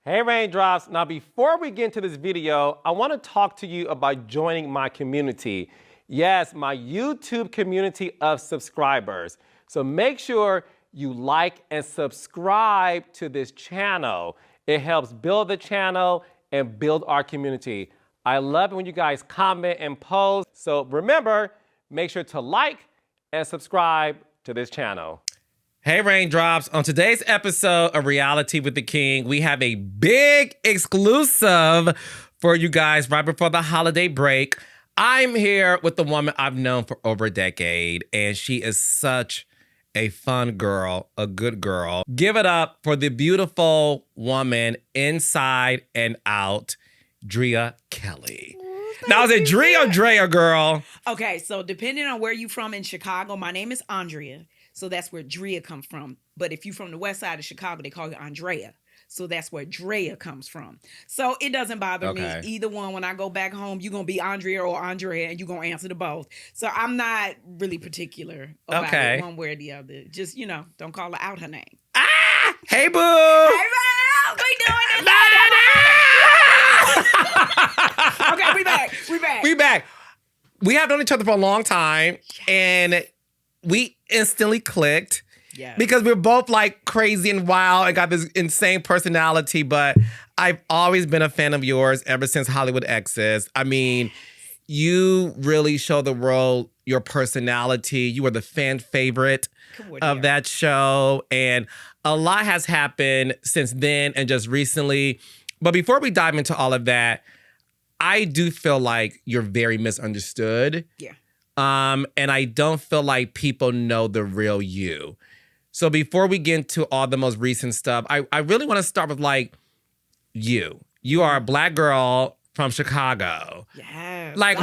Hey Raindrops, now before we get into this video, I want to talk to you about joining my community. Yes, my YouTube community of subscribers. So make sure you like and subscribe to this channel. It helps build the channel and build our community. I love it when you guys comment and post. So remember, make sure to like and subscribe to this channel. Hey Raindrops, on today's episode of Reality with the King, we have a big exclusive for you guys right before the holiday break. I'm here with the woman I've known for over a decade, and she is such a fun girl, a good girl. Give it up for the beautiful woman inside and out, Drea Kelly. Now, is it Drea or Drea, girl? Okay, so depending on where you from in Chicago, my name is Andrea. So that's where Drea comes from. But if you're from the west side of Chicago, they call you Andrea. So that's where Drea comes from. So it doesn't bother me. Either one, when I go back home, you're going to be Andrea or Andrea, and you're going to answer to both. So I'm not really particular about it one way or the other. Just, don't call her out her name. Ah! Hey, boo! Hey, boo! We doing it! Okay, we back. We have known each other for a long time, and we instantly clicked. Yeah. Because we're both like crazy and wild and got this insane personality, but I've always been a fan of yours ever since Hollywood Exes. I mean, you really show the world your personality. You were the fan favorite of that show, and a lot has happened since then and just recently. But before we dive into all of that, I do feel like you're very misunderstood. Yeah. And I don't feel like people know the real you. So before we get into all the most recent stuff, I really want to start with like you. You are a Black girl from Chicago. Yeah. Like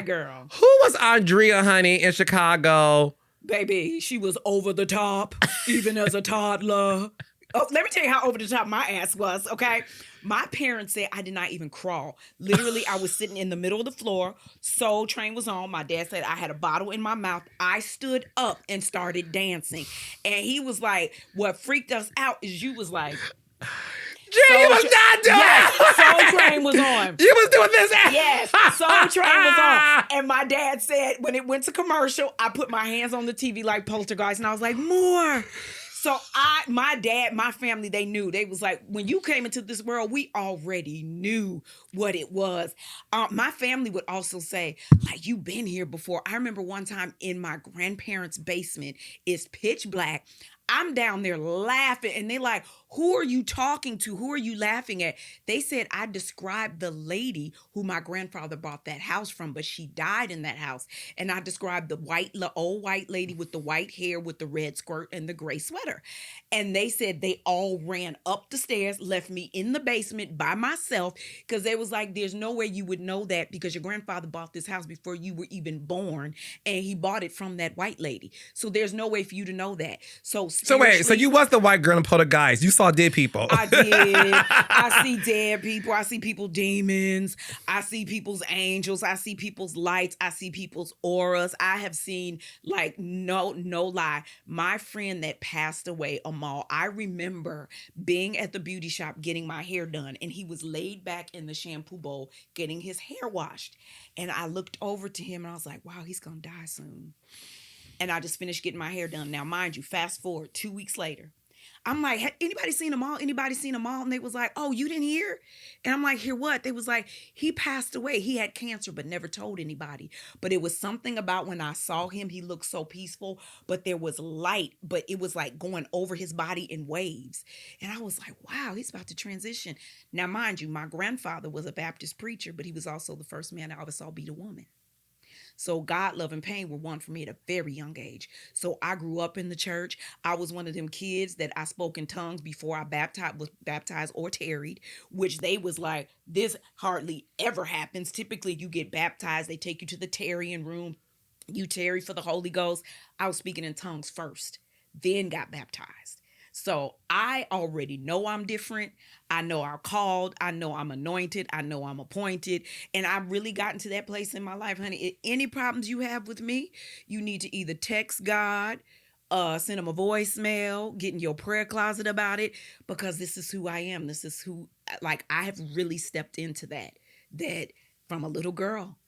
girl. Who was Andrea, honey, in Chicago? Baby, she was over the top, even as a toddler. Oh, let me tell you how over the top my ass was, okay? My parents said I did not even crawl. Literally, I was sitting in the middle of the floor. Soul Train was on. My dad said I had a bottle in my mouth. I stood up and started dancing. And he was like, what freaked us out is you was like... Jay, you was not doing it. Soul Train was on. You was doing this. Yes, Soul Train was on. And my dad said when it went to commercial, I put my hands on the TV like Poltergeist, and I was like, more. So my dad, my family, they knew. They was like, when you came into this world, we already knew what it was. My family would also say, like, you've been here before. I remember one time in my grandparents' basement, it's pitch black. I'm down there laughing, and they like, who are you talking to? Who are you laughing at? They said I described the lady who my grandfather bought that house from, but she died in that house. And I described the old white lady with the white hair with the red skirt and the gray sweater. And they said they all ran up the stairs, left me in the basement by myself, because they was like, there's no way you would know that because your grandfather bought this house before you were even born, and he bought it from that white lady. So there's no way for you to know that. So wait, so you was the white girl in Poltergeist. You saw dead people. I did. I see dead people. I see people demons. I see people's angels. I see people's lights. I see people's auras. I have seen, like, no lie, my friend that passed away, Amal, I remember being at the beauty shop getting my hair done, and he was laid back in the shampoo bowl getting his hair washed. And I looked over to him and I was like, wow, he's going to die soon. And I just finished getting my hair done. Now, mind you, fast forward 2 weeks later. I'm like, anybody seen Amal? Anybody seen Amal? And they was like, oh, you didn't hear? And I'm like, hear what? They was like, he passed away. He had cancer, but never told anybody. But it was something about when I saw him, he looked so peaceful, but there was light, but it was like going over his body in waves. And I was like, wow, he's about to transition. Now, mind you, my grandfather was a Baptist preacher, but he was also the first man I ever saw beat a woman. So God, love, and pain were one for me at a very young age. So I grew up in the church. I was one of them kids that I spoke in tongues before I was baptized or tarried, which they was like, this hardly ever happens. Typically, you get baptized. They take you to the tarrying room. You tarry for the Holy Ghost. I was speaking in tongues first, then got baptized. So I already know I'm different. I know I'm called. I know I'm anointed. I know I'm appointed. And I've really gotten to that place in my life, honey. Any problems you have with me, you need to either text God, send them a voicemail, get in your prayer closet about it, because this is who I am. This is who, like, I have really stepped into that from a little girl,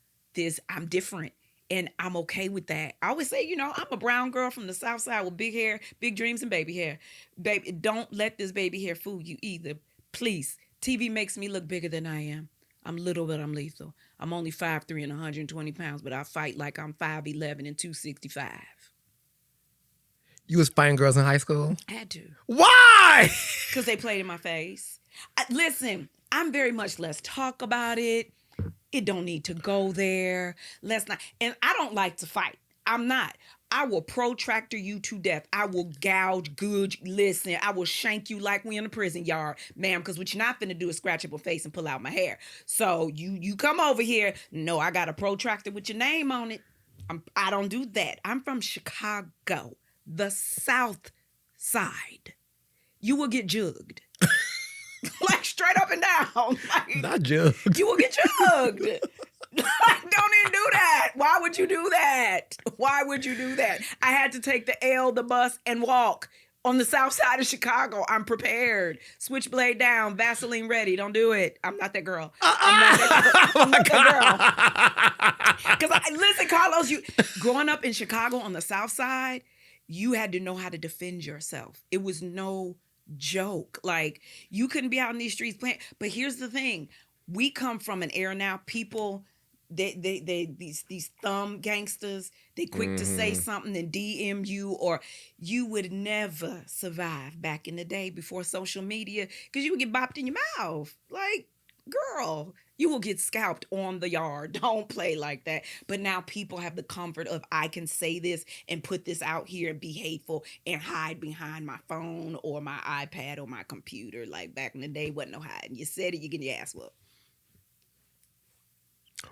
I'm different. And I'm okay with that. I always say, I'm a brown girl from the South Side with big hair, big dreams, and baby hair. Baby, don't let this baby hair fool you either. Please. TV makes me look bigger than I am. I'm little, but I'm lethal. I'm only 5'3" and 120 pounds, but I fight like I'm 5'11" and 265. You was fighting girls in high school? I had to. Why? Because they played in my face. Listen, I'm very much let's talk about it. It don't need to go there. Let's not. And I don't like to fight. I'm not. I will protractor you to death. I will gouge, listen, I will shank you like we in a prison yard, ma'am, because what you're not finna do is scratch up my face and pull out my hair. So you come over here. No, I got a protractor with your name on it. I don't do that. I'm from Chicago, the South Side. You will get jugged. Like straight up and down. Like, not jugged. You will get jugged. Don't even do that. Why would you do that? Why would you do that? I had to take the bus, and walk on the South Side of Chicago. I'm prepared. Switchblade down, Vaseline ready. Don't do it. I'm not that girl. I'm not that girl. Because listen, Carlos, growing up in Chicago on the South Side, you had to know how to defend yourself. It was no joke. Like, you couldn't be out in these streets playing. But here's the thing. We come from an era now, people, these thumb gangsters, they quick to say something and DM you, or you would never survive back in the day before social media, because you would get bopped in your mouth. Like, girl, you will get scalped on the yard. Don't play like that. But now people have the comfort of, I can say this and put this out here and be hateful and hide behind my phone or my iPad or my computer. Like back in the day, wasn't no hiding. You said it, you get your ass whooped.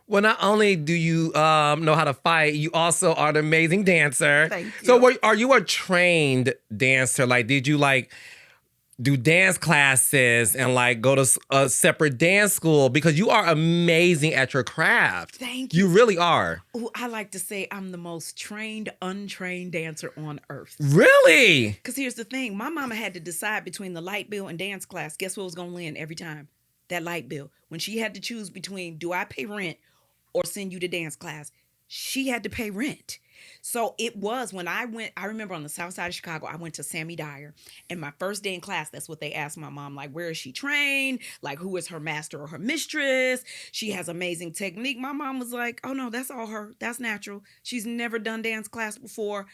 Well, not only do you know how to fight, you also are an amazing dancer. Thank you. So are you a trained dancer? Like, did you do dance classes and go to a separate dance school? Because you are amazing at your craft. Thank you. You really are. Ooh, I like to say I'm the most trained, untrained dancer on earth. Really? Because here's the thing. My mama had to decide between the light bill and dance class. Guess what was going to win every time? That light bill. When she had to choose between, do I pay rent or send you to dance class, she had to pay rent. So it was when I remember on the South Side of Chicago, I went to Sammy Dyer, and my first day in class, that's what they asked my mom, like, where is she trained? Like, who is her master or her mistress? She has amazing technique. My mom was like, oh no, that's all her. That's natural. She's never done dance class before.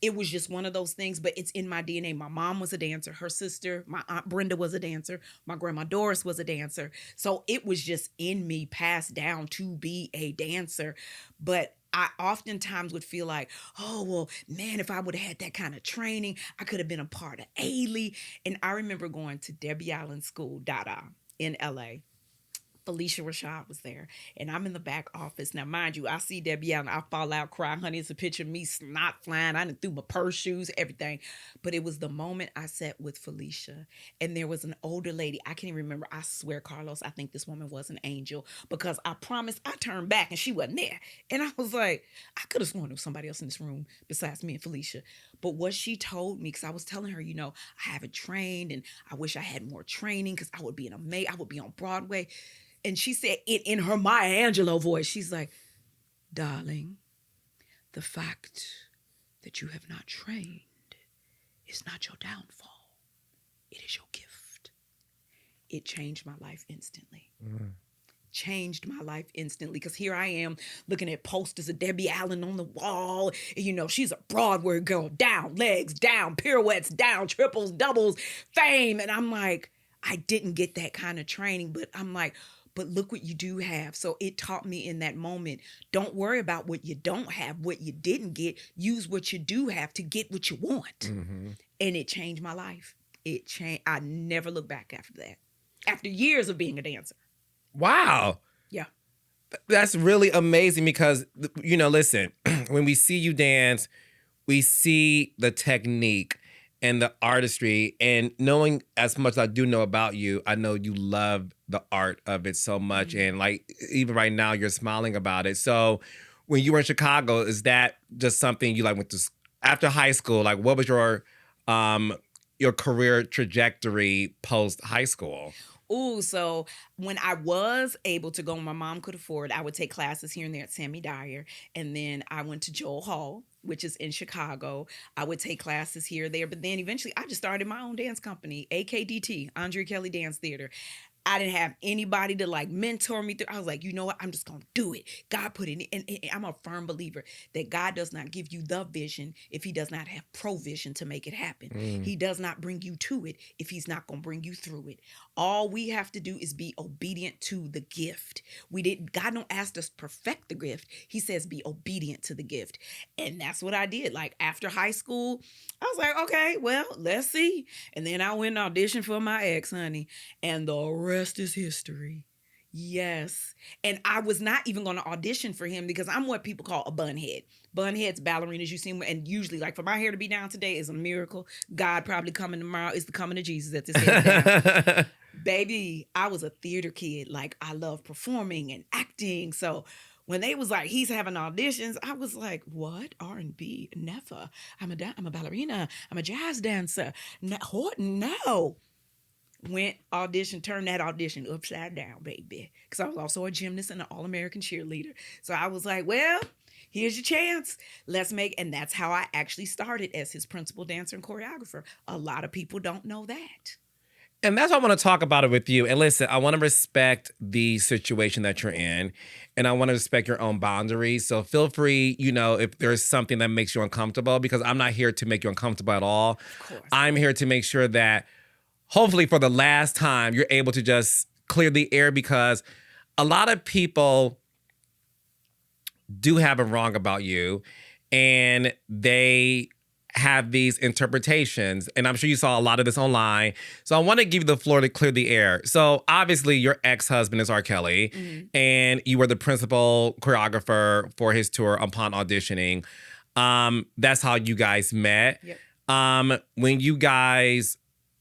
It was just one of those things, but it's in my DNA. My mom was a dancer. Her sister, my Aunt Brenda, was a dancer. My grandma Doris was a dancer. So it was just in me, passed down to be a dancer. But I oftentimes would feel like, oh, well, man, if I would have had that kind of training, I could have been a part of Ailey. And I remember going to Debbie Allen School, Dada, in LA. Felicia Rashad was there, and I'm in the back office. Now, mind you, I see Debbie Allen, I fall out crying. Honey, it's a picture of me, snot flying. I done threw my purse, shoes, everything. But it was the moment I sat with Felicia, and there was an older lady. I can't even remember. I swear, Carlos, I think this woman was an angel, because I promised I turned back and she wasn't there. And I was like, I could have sworn there was somebody else in this room besides me and Felicia. But what she told me, because I was telling her, I haven't trained, and I wish I had more training, because I would be I would be on Broadway. And she said it in her Maya Angelou voice. She's like, darling, the fact that you have not trained is not your downfall. It is your gift. It changed my life instantly. Changed my life instantly, because here I am looking at posters of Debbie Allen on the wall. And, she's a Broadway girl, down, legs down, pirouettes down, triples, doubles, fame. And I'm like, I didn't get that kind of training, but I'm like, but look what you do have. So it taught me in that moment, don't worry about what you don't have, what you didn't get. Use what you do have to get what you want. Mm-hmm. And it changed my life. I never looked back after that. After years of being a dancer. Wow. Yeah. That's really amazing, because, listen, when we see you dance, we see the technique and the artistry, and knowing as much as I do know about you, I know you love the art of it so much. Mm-hmm. And even right now, you're smiling about it. So when you were in Chicago, is that just something you went to after high school, like what was your career trajectory post high school? Ooh, so when I was able to go, when my mom could afford, I would take classes here and there at Sammy Dyer. And then I went to Joel Hall, which is in Chicago. I would take classes here or there. But then eventually I just started my own dance company, AKDT, Drea Kelly Dance Theater. I didn't have anybody to like mentor me through. I was like, you know what? I'm just going to do it. God put it in. And I'm a firm believer that God does not give you the vision if he does not have provision to make it happen. He does not bring you to it if he's not going to bring you through it. All we have to do is be obedient to the gift. God don't ask us to perfect the gift. He says be obedient to the gift. And that's what I did. Like after high school, I was like, okay, well, let's see. And then I went and auditioned for my ex, honey. And the rest is history. Yes. And I was not even going to audition for him because I'm what people call a bunhead. Bunheads, ballerinas, you see them. And usually, like for my hair to be down today is a miracle. God probably coming tomorrow is the coming of Jesus at this head down. Baby, I was a theater kid. Like I love performing and acting. So when they was like, he's having auditions, I was like, what? R&B? Never. I'm a ballerina. I'm a jazz dancer. No. Went audition, turned that audition upside down, baby. Because I was also a gymnast and an All-American cheerleader. So I was like, well, here's your chance. And that's how I actually started as his principal dancer and choreographer. A lot of people don't know that. And that's why I want to talk about it with you. And listen, I want to respect the situation that you're in, and I want to respect your own boundaries. So feel free, if there's something that makes you uncomfortable, because I'm not here to make you uncomfortable at all. Of course. I'm here to make sure that hopefully for the last time, you're able to just clear the air, because a lot of people do have it wrong about you, and they have these interpretations. And I'm sure you saw a lot of this online. So I want to give you the floor to clear the air. So obviously your ex-husband is R. Kelly, and you were the principal choreographer for his tour upon auditioning. That's how you guys met. Yep. When you guys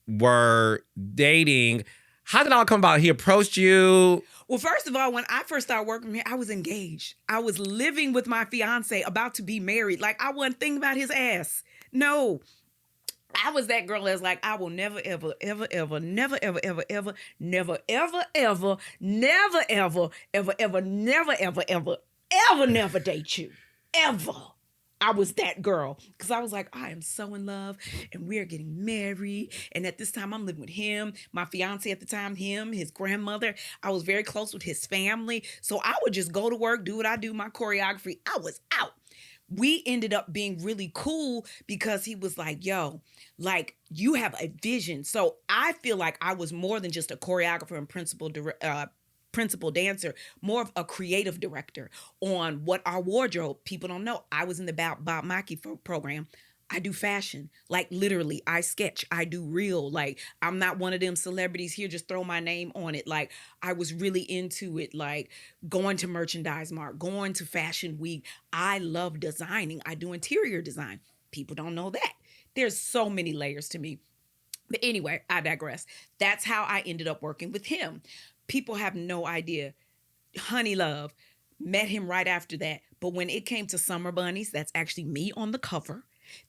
were dating, how did it all come about? He approached you? Well, first of all, when I first started working here, I was engaged. I was living with my fiance, about to be married. Like, I wasn't thinking about his ass. No. I was that girl that's like, I will never, ever, ever, ever, never, ever, ever, ever, never, ever, ever, never, ever, ever, ever, never, ever, ever, ever, never date you. Ever. I was that girl because I was like, I am so in love and we are getting married. And at this time, I'm living with him, my fiance at the time, him, his grandmother. I was very close with his family. So I would just go to work, do what I do, my choreography. I was out. We ended up being really cool because he was like, yo, like you have a vision. So I feel like I was more than just a choreographer and principal dancer, more of a creative director on what our wardrobe. People don't know. I was in the Bob Mackie program. I do fashion. Like literally, I sketch. I do reel. Like I'm not one of them celebrities here, just throw my name on it. Like I was really into it, like going to Merchandise Mart, going to Fashion Week. I love designing. I do interior design. People don't know that. There's so many layers to me. But anyway, I digress. That's how I ended up working with him. People have no idea. Honey Love, met him right after that. But when it came to Summer Bunnies, that's actually me on the cover.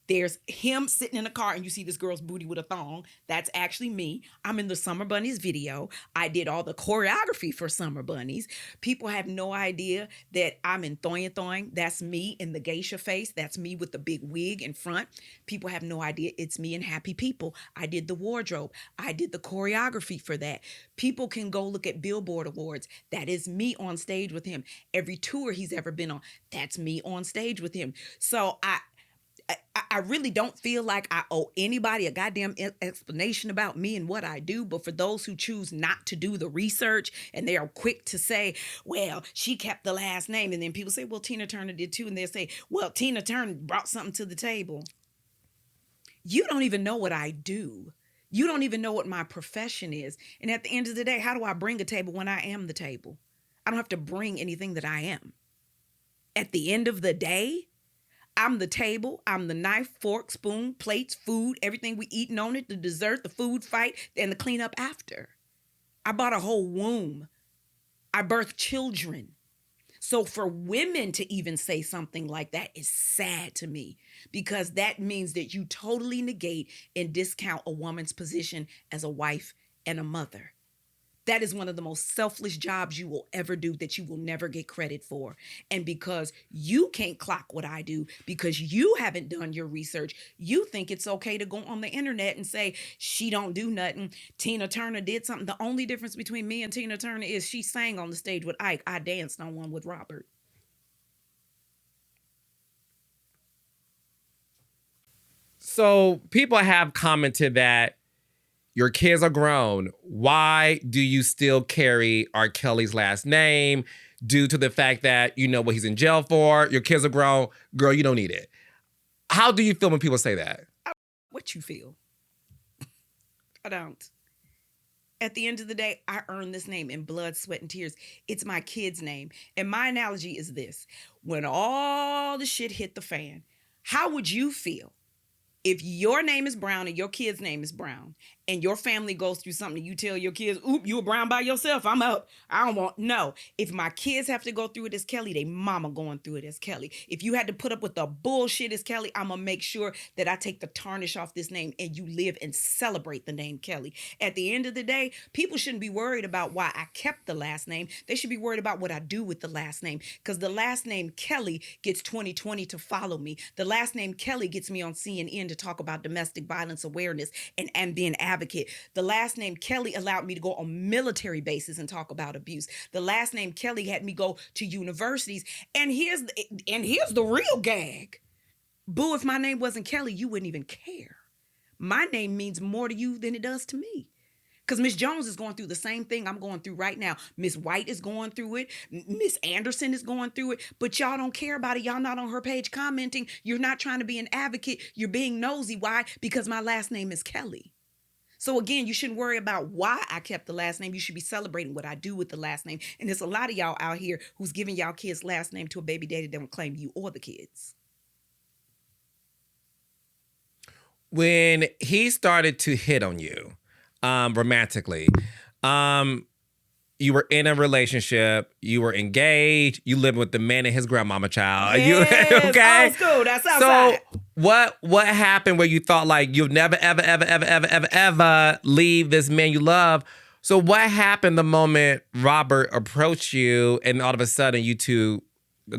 There's him sitting in a car and you see this girl's booty with a thong. That's actually me. I'm in the Summer Bunnies video. I did all the choreography for Summer Bunnies. People have no idea that I'm in Thoing Thoing. That's me in the geisha face. That's me with the big wig in front. People have no idea it's me in Happy People. I did the wardrobe. I did the choreography for that. People can go look at Billboard Awards. That is me on stage with him. Every tour he's ever been on, that's me on stage with him. So I really don't feel like I owe anybody a goddamn explanation about me and what I do. But for those who choose not to do the research and they are quick to say, well, she kept the last name. And then people say, well, Tina Turner did too. And they'll say, well, Tina Turner brought something to the table. You don't even know what I do. You don't even know what my profession is. And at the end of the day, how do I bring a table when I am the table? I don't have to bring anything that I am. At the end of the day, I'm the table, I'm the knife, fork, spoon, plates, food, everything we eating on it, the dessert, the food fight, and the cleanup after. I bought a whole womb. I birthed children. So for women to even say something like that is sad to me, because that means that you totally negate and discount a woman's position as a wife and a mother. That is one of the most selfless jobs you will ever do that you will never get credit for. And because you can't clock what I do, because you haven't done your research, you think it's okay to go on the internet and say, she don't do nothing. Tina Turner did something. The only difference between me and Tina Turner is she sang on the stage with Ike. I danced on one with Robert. So people have commented that your kids are grown. Why do you still carry R. Kelly's last name? Due to the fact that you know what he's in jail for. Your kids are grown. Girl, you don't need it. How do you feel when people say that? What you feel? I don't. At the end of the day, I earned this name in blood, sweat, and tears. It's my kid's name. And my analogy is this. When all the shit hit the fan, how would you feel if your name is Brown and your kid's name is Brown, and your family goes through something, you tell your kids, oop, you were Brown by yourself, I'm out. I don't want, no. If my kids have to go through it as Kelly, they mama going through it as Kelly. If you had to put up with the bullshit as Kelly, I'm gonna make sure that I take the tarnish off this name and you live and celebrate the name Kelly. At the end of the day, people shouldn't be worried about why I kept the last name. They should be worried about what I do with the last name, because the last name Kelly gets 2020 to follow me. The last name Kelly gets me on CNN to talk about domestic violence awareness and be an advocate. The last name Kelly allowed me to go on military bases and talk about abuse. The last name Kelly had me go to universities. And here's the real gag. Boo, if my name wasn't Kelly, you wouldn't even care. My name means more to you than it does to me. Because Miss Jones is going through the same thing I'm going through right now. Miss White is going through it. Miss Anderson is going through it. But y'all don't care about it. Y'all not on her page commenting. You're not trying to be an advocate. You're being nosy. Why? Because my last name is Kelly. So again, you shouldn't worry about why I kept the last name. You should be celebrating what I do with the last name. And there's a lot of y'all out here who's giving y'all kids' last name to a baby daddy that don't claim you or the kids. When he started to hit on you romantically, you were in a relationship, you were engaged, you living with the man and his grandmama child. Yes, okay? old school, that's outside. So what happened where you thought like you'll never, ever leave this man you love? So what happened the moment Robert approached you and all of a sudden you two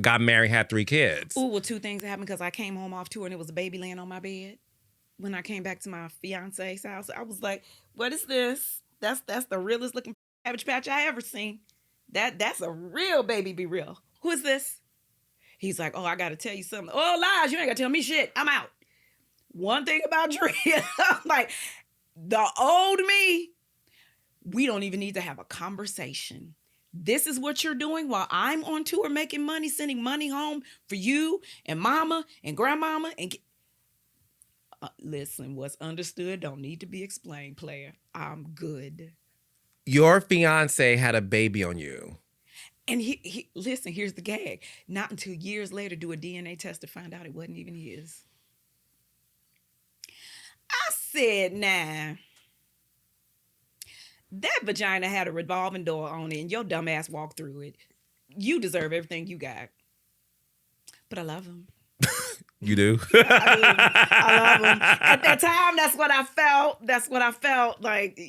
got married, had 3 kids? Ooh, well, 2 things happened because I came home off tour and there was a baby laying on my bed. When I came back to my fiance's house, I was like, what is this? That's the realest looking Cabbage Patch I ever seen. That's a real baby, be real. Who is this? He's like, oh, I got to tell you something. Oh, lies, you ain't got to tell me shit. I'm out. One thing about Drea, like, the old me, we don't even need to have a conversation. This is what you're doing while I'm on tour making money, sending money home for you and mama and grandmama. And listen, what's understood don't need to be explained, player. I'm good. Your fiance had a baby on you. And he listen, here's the gag. Not until years later do a DNA test to find out it wasn't even his. I said, nah. That vagina had a revolving door on it and your dumb ass walked through it. You deserve everything you got. But I love him. You do? I love him. At that time, that's what I felt. That's what I felt. Like,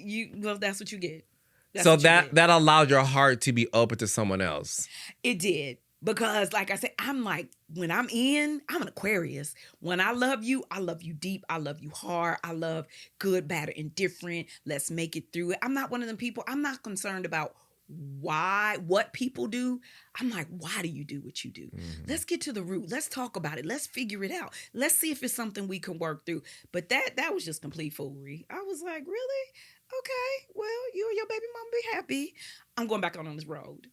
that's what you get. So that allowed your heart to be open to someone else. It did. Because like I said, I'm like, when I'm an Aquarius. When I love you deep. I love you hard. I love good, bad, or indifferent. Let's make it through it. I'm not one of them people. I'm not concerned about what people do. I'm like, why do you do what you do? Mm-hmm. Let's get to the root. Let's talk about it. Let's figure it out. Let's see if it's something we can work through. But that was just complete foolery. I was like, really? Okay, well, you and your baby mama be happy. I'm going back on this road.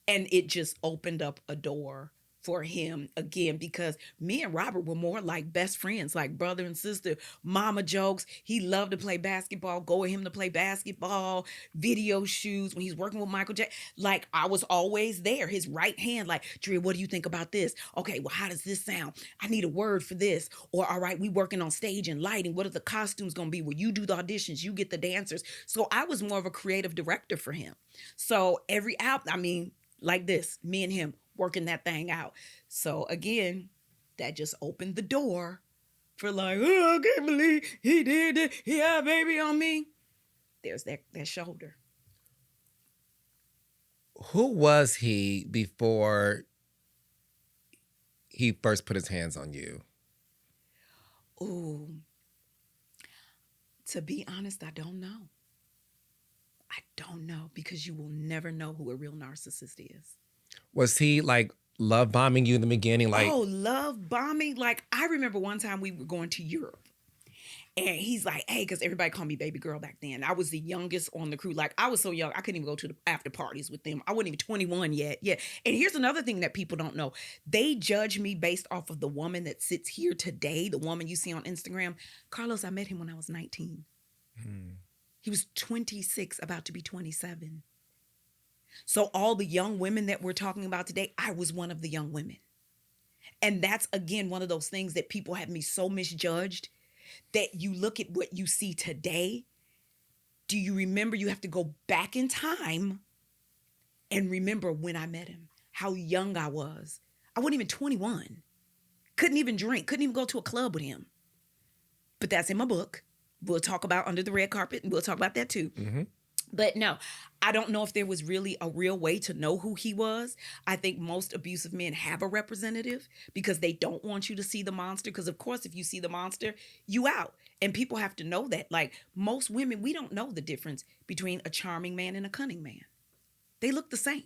And it just opened up a door for him again, because me and Robert were more like best friends, like brother and sister, mama jokes. He loved to play basketball, go with him to play basketball, video shoots when he's working with Michael Jackson. Like, I was always there, his right hand, like, Drea, what do you think about this? Okay, well, how does this sound? I need a word for this. Or, all right, we working on stage and lighting. What are the costumes going to be? Well, you do the auditions, you get the dancers. So I was more of a creative director for him. So every album, like this, me and him working that thing out. So again, that just opened the door for like, oh, I can't believe he did it. He had a baby on me. There's that shoulder. Who was he before he first put his hands on you? Ooh. To be honest, I don't know. I don't know, because you will never know who a real narcissist is. Was he like love bombing you in the beginning? Like, oh, love bombing. Like, I remember one time we were going to Europe. And he's like, hey, because everybody called me baby girl back then. I was the youngest on the crew. Like, I was so young, I couldn't even go to the after parties with them. I wasn't even 21 yet. Yeah. And here's another thing that people don't know. They judge me based off of the woman that sits here today, the woman you see on Instagram. Carlos, I met him when I was 19. He was 26, about to be 27. So all the young women that we're talking about today, I was one of the young women. And that's, again, one of those things that people have me so misjudged, that you look at what you see today. Do you remember? You have to go back in time and remember when I met him, how young I was. I wasn't even 21. Couldn't even drink, couldn't even go to a club with him. But that's in my book. We'll talk about Under the Red Carpet, and we'll talk about that too. Mm-hmm. But no, I don't know if there was really a real way to know who he was. I think most abusive men have a representative because they don't want you to see the monster. Because, of course, if you see the monster, you out. And people have to know that. Like, most women, we don't know the difference between a charming man and a cunning man. They look the same.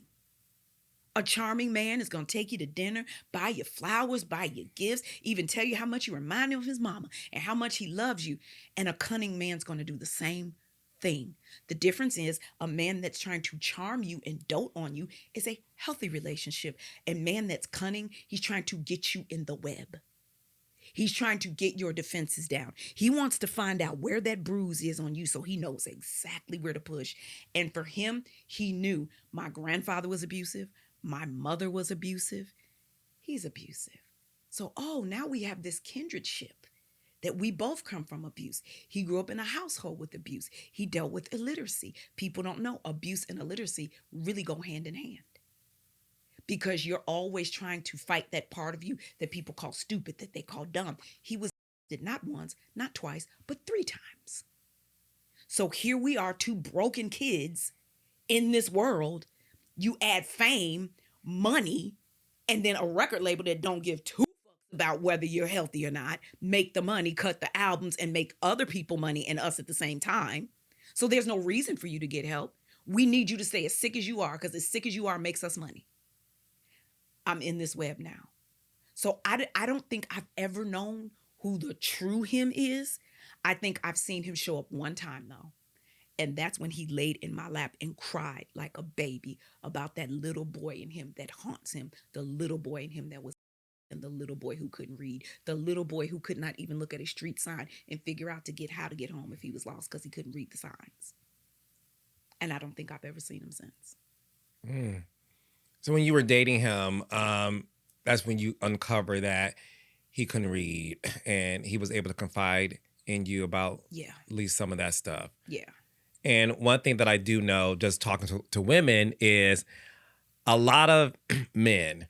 A charming man is going to take you to dinner, buy you flowers, buy you gifts, even tell you how much you remind him of his mama and how much he loves you. And a cunning man's going to do the same thing. The difference is a man that's trying to charm you and dote on you is a healthy relationship. A man that's cunning, he's trying to get you in the web. He's trying to get your defenses down. He wants to find out where that bruise is on you so he knows exactly where to push. And for him, he knew my grandfather was abusive. My mother was abusive. He's abusive. So, now we have this kindredship that we both come from abuse. He grew up in a household with abuse. He dealt with illiteracy. People don't know abuse and illiteracy really go hand in hand, because you're always trying to fight that part of you that people call stupid, that they call dumb. He was not once, not twice, but 3 times. So here we are, 2 broken kids in this world. You add fame, money, and then a record label that don't give 2 fucks about whether you're healthy or not, make the money, cut the albums, and make other people money and us at the same time. So there's no reason for you to get help. We need you to stay as sick as you are, because as sick as you are makes us money. I'm in this web now. So I don't think I've ever known who the true him is. I think I've seen him show up one time, though. And that's when he laid in my lap and cried like a baby about that little boy in him that haunts him, the little boy in him that was, and the little boy who couldn't read, the little boy who could not even look at a street sign and figure out how to get home if he was lost because he couldn't read the signs. And I don't think I've ever seen him since. So when you were dating him, that's when you uncovered that he couldn't read and he was able to confide in you about at least some of that stuff. Yeah. And one thing that I do know, just talking to women, is a lot of men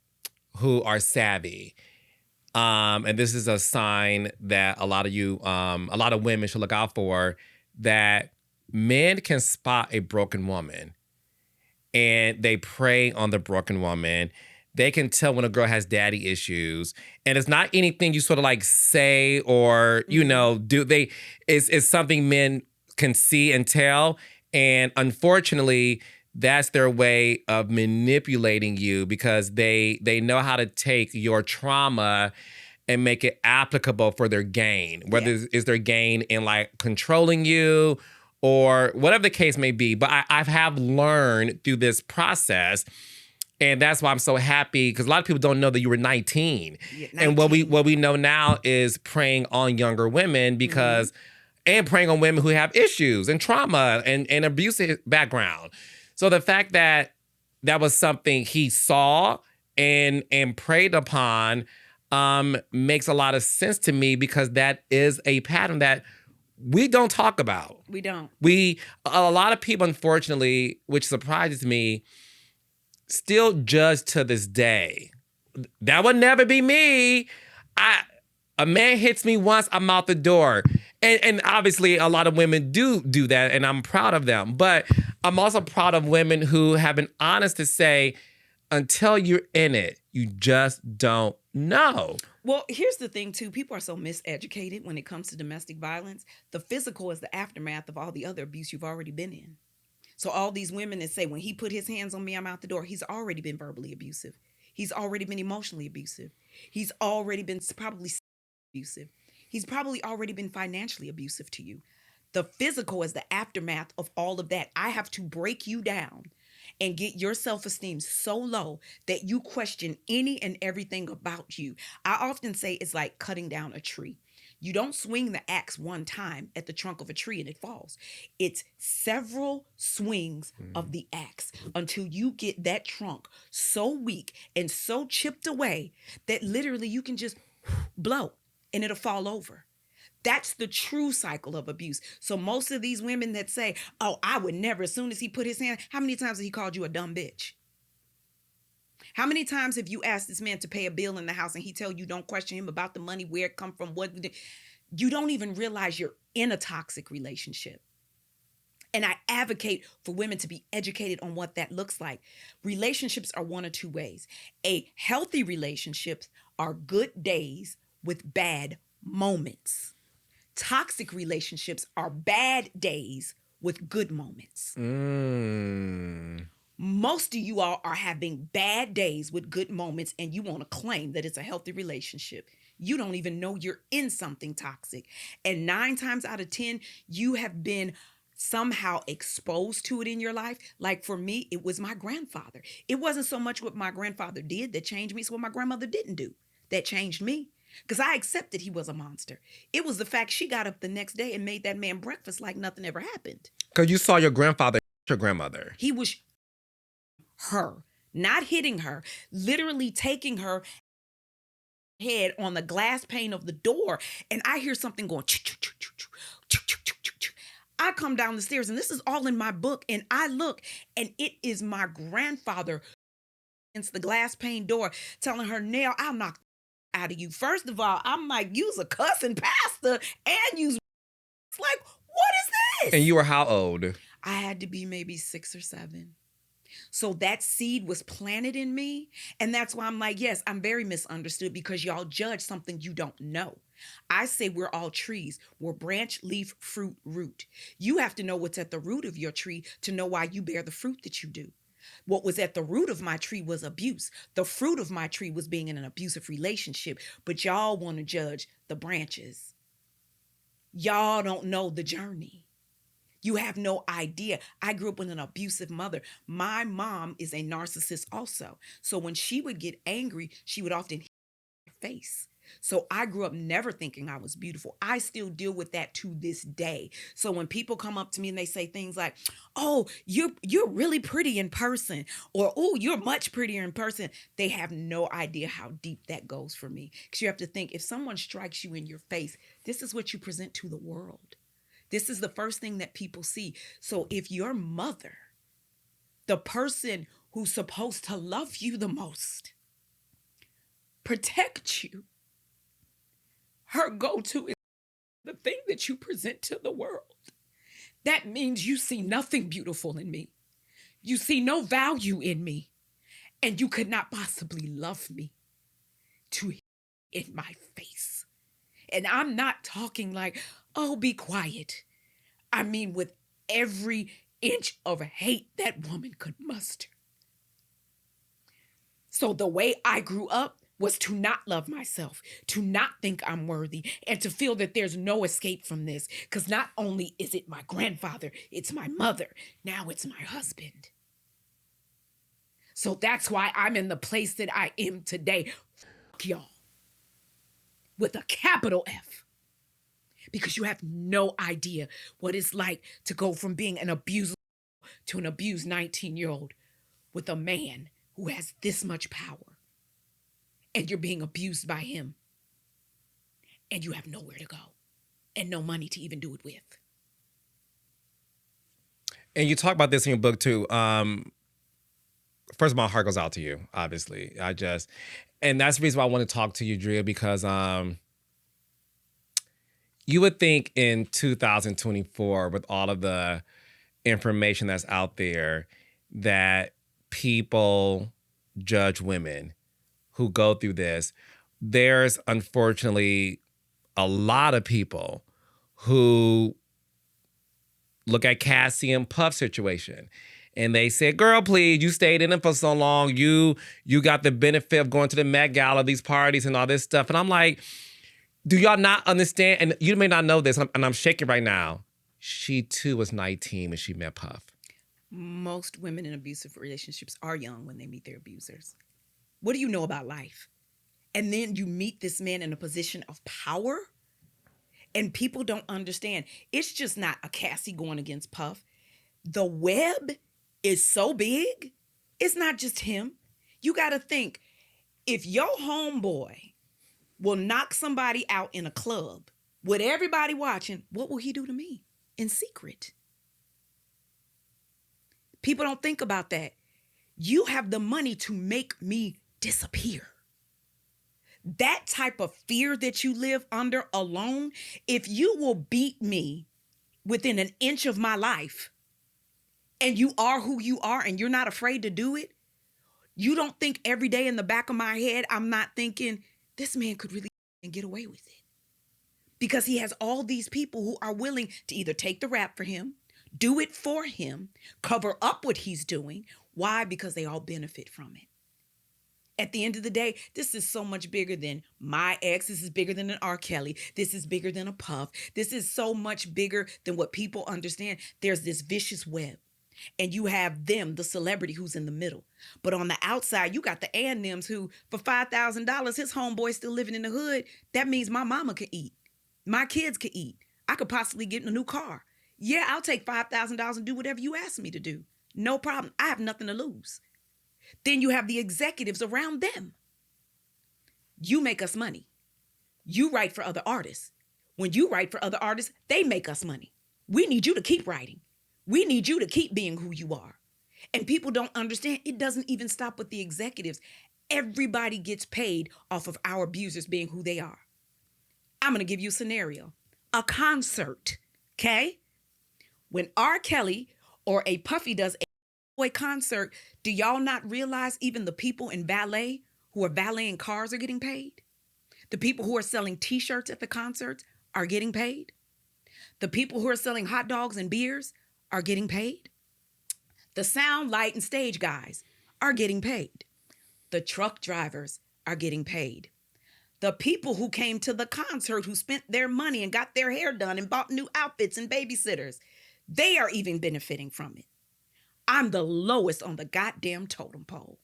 who are savvy, and this is a sign that a lot of women should look out for, that men can spot a broken woman and they prey on the broken woman. They can tell when a girl has daddy issues, and it's not anything you sort of like say or, do. It's something men can see and tell. And unfortunately, that's their way of manipulating you, because they know how to take your trauma and make it applicable for their gain, whether it's their gain in like controlling you or whatever the case may be. But I have learned through this process, and that's why I'm so happy, because a lot of people don't know that you were 19. Yeah, 19. And what we know now is preying on younger women, because and preying on women who have issues and trauma and abusive background. So the fact that that was something he saw and preyed upon makes a lot of sense to me, because that is a pattern that we don't talk about. We don't. A lot of people, unfortunately, which surprises me, still judge to this day. That would never be me. A man hits me once, I'm out the door. And obviously a lot of women do that, and I'm proud of them. But I'm also proud of women who have been honest to say, until you're in it, you just don't know. Well, here's the thing, too. People are so miseducated when it comes to domestic violence. The physical is the aftermath of all the other abuse you've already been in. So all these women that say, when he put his hands on me, I'm out the door, he's already been verbally abusive. He's already been emotionally abusive. He's already been probably abusive. He's probably already been financially abusive to you. The physical is the aftermath of all of that. I have to break you down and get your self-esteem so low that you question any and everything about you. I often say it's like cutting down a tree. You don't swing the axe one time at the trunk of a tree and it falls. It's several swings of the axe until you get that trunk so weak and so chipped away that literally you can just blow and it'll fall over. That's the true cycle of abuse. So most of these women that say, oh, I would never, as soon as he put his hand, how many times has he called you a dumb bitch? How many times have you asked this man to pay a bill in the house and he tell you don't question him about the money, where it come from, what? You don't even realize you're in a toxic relationship. And I advocate for women to be educated on what that looks like. Relationships are one of two ways. A healthy relationships are good days with bad moments. Toxic relationships are bad days with good moments. Most of you all are having bad days with good moments, and you want to claim that it's a healthy relationship. You don't even know you're in something toxic. And 9 times out of 10, you have been somehow exposed to it in your life. Like for me, it was my grandfather. It wasn't so much what my grandfather did that changed me. It's what my grandmother didn't do that changed me. Because I accepted he was a monster. It was the fact she got up the next day and made that man breakfast like nothing ever happened. Because you saw your grandfather, your grandmother. He was her, not hitting her, literally taking her head on the glass pane of the door. And I hear something going, I come down the stairs, and this is all in my book. And I look, and it is my grandfather against the glass pane door telling her, Nell, I'll knock out of you. First of all, I'm like, you's a cussing pastor, and you's like, what is this? And you were how old? I had to be maybe 6 or 7. So that seed was planted in me. And that's why I'm like, yes, I'm very misunderstood because y'all judge something you don't know. I say we're all trees. We're branch, leaf, fruit, root. You have to know what's at the root of your tree to know why you bear the fruit that you do. What was at the root of my tree was abuse. The fruit of my tree was being in an abusive relationship, but y'all want to judge the branches. Y'all don't know the journey. You have no idea. I grew up with an abusive mother. My mom is a narcissist also. So when she would get angry, she would often hit my face. So I grew up never thinking I was beautiful. I still deal with that to this day. So when people come up to me and they say things like, oh, you're really pretty in person, or oh, you're much prettier in person, they have no idea how deep that goes for me. Because you have to think, if someone strikes you in your face, this is what you present to the world. This is the first thing that people see. So if your mother, the person who's supposed to love you the most, protect you, her go-to is the thing that you present to the world. That means you see nothing beautiful in me. You see no value in me. And you could not possibly love me to hit in my face. And I'm not talking like, oh, be quiet. I mean, with every inch of hate that woman could muster. So the way I grew up was to not love myself, to not think I'm worthy, and to feel that there's no escape from this. Because not only is it my grandfather, it's my mother. Now it's my husband. So that's why I'm in the place that I am today. Fuck y'all. With a capital F. Because you have no idea what it's like to go from being an abuser to an abused 19-year-old with a man who has this much power. And you're being abused by him. And you have nowhere to go. And no money to even do it with. And you talk about this in your book too. first of all, my heart goes out to you, obviously. And that's the reason why I want to talk to you, Drea, because you would think in 2024, with all of the information that's out there, that people judge women who go through this. There's unfortunately a lot of people who look at Cassie and Puff's situation and they say, girl, please, you stayed in it for so long. You got the benefit of going to the Met Gala, these parties and all this stuff. And I'm like, do y'all not understand? And you may not know this, and I'm shaking right now. She too was 19 when she met Puff. Most women in abusive relationships are young when they meet their abusers. What do you know about life? And then you meet this man in a position of power, and people don't understand. It's just not a Cassie going against Puff. The web is so big. It's not just him. You got to think, if your homeboy will knock somebody out in a club with everybody watching, what will he do to me in secret? People don't think about that. You have the money to make me disappear. That type of fear that you live under alone, if you will beat me within an inch of my life and you are who you are and you're not afraid to do it, you don't think every day in the back of my head, I'm not thinking, this man could really get away with it. Because he has all these people who are willing to either take the rap for him, do it for him, cover up what he's doing. Why? Because they all benefit from it. At the end of the day, this is so much bigger than my ex. This is bigger than an R. Kelly. This is bigger than a Puff. This is so much bigger than what people understand. There's this vicious web. And you have them, the celebrity who's in the middle. But on the outside, you got the A&Ms who, for $5,000, his homeboy's still living in the hood. That means my mama could eat. My kids could eat. I could possibly get in a new car. Yeah, I'll take $5,000 and do whatever you ask me to do. No problem. I have nothing to lose. Then you have the executives around them. You make us money. You write for other artists. When you write for other artists, they make us money. We need you to keep writing. We need you to keep being who you are. And people don't understand. It doesn't even stop with the executives. Everybody gets paid off of our abusers being who they are. I'm going to give you a scenario. A concert, okay? When R. Kelly or a Puffy does a boy concert, do y'all not realize even the people in ballet who are valeting cars are getting paid? The people who are selling t-shirts at the concerts are getting paid. The people who are selling hot dogs and beers are getting paid. The sound, light, and stage guys are getting paid. The truck drivers are getting paid. The people who came to the concert, who spent their money and got their hair done and bought new outfits and babysitters, they are even benefiting from it. I'm the lowest on the goddamn totem pole.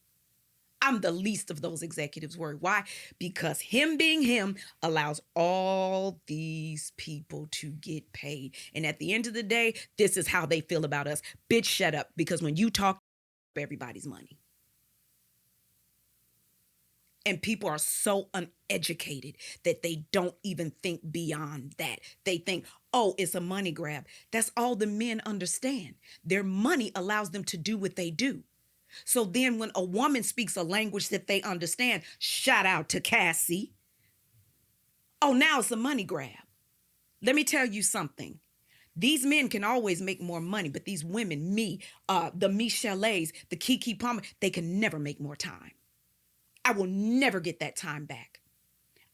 I'm the least of those executives worried. Why? Because him being him allows all these people to get paid. And at the end of the day, this is how they feel about us. Bitch, shut up. Because when you talk, everybody's money. And people are so uneducated that they don't even think beyond that. They think, oh, it's a money grab. That's all the men understand. Their money allows them to do what they do. So then when a woman speaks a language that they understand, shout out to Cassie. Oh, now it's a money grab. Let me tell you something. These men can always make more money, but these women, the Michelles, the Keke Palmer, they can never make more time. I will never get that time back.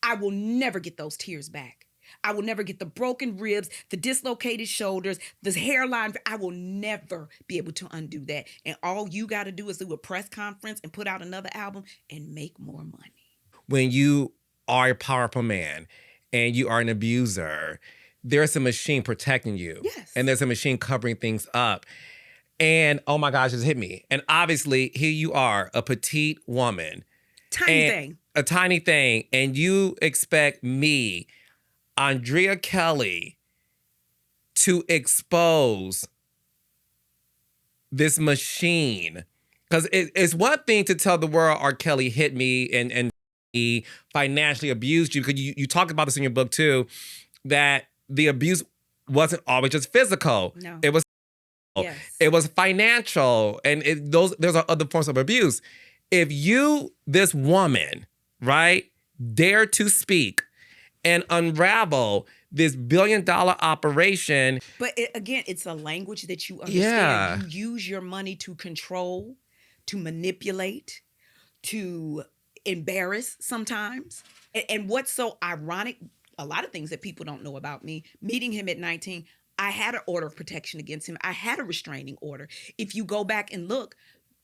I will never get those tears back. I will never get the broken ribs, the dislocated shoulders, the hairline. I will never be able to undo that. And all you got to do is do a press conference and put out another album and make more money. When you are a powerful man and you are an abuser, there's a machine protecting you. Yes. And there's a machine covering things up. And oh my gosh, it hit me. And obviously, here you are, a petite woman. A tiny thing. And you expect me, Drea Kelly, to expose this machine. Because it's one thing to tell the world R. Kelly hit me and he financially abused you. Because you talk about this in your book too, that the abuse wasn't always just physical. No. It was Yes. It was financial, and there's other forms of abuse. If this woman, right, dare to speak and unravel this billion-dollar operation. But again, it's a language that you understand. Yeah. You use your money to control, to manipulate, to embarrass sometimes. And what's so ironic, a lot of things that people don't know about me, meeting him at 19, I had an order of protection against him. I had a restraining order. If you go back and look,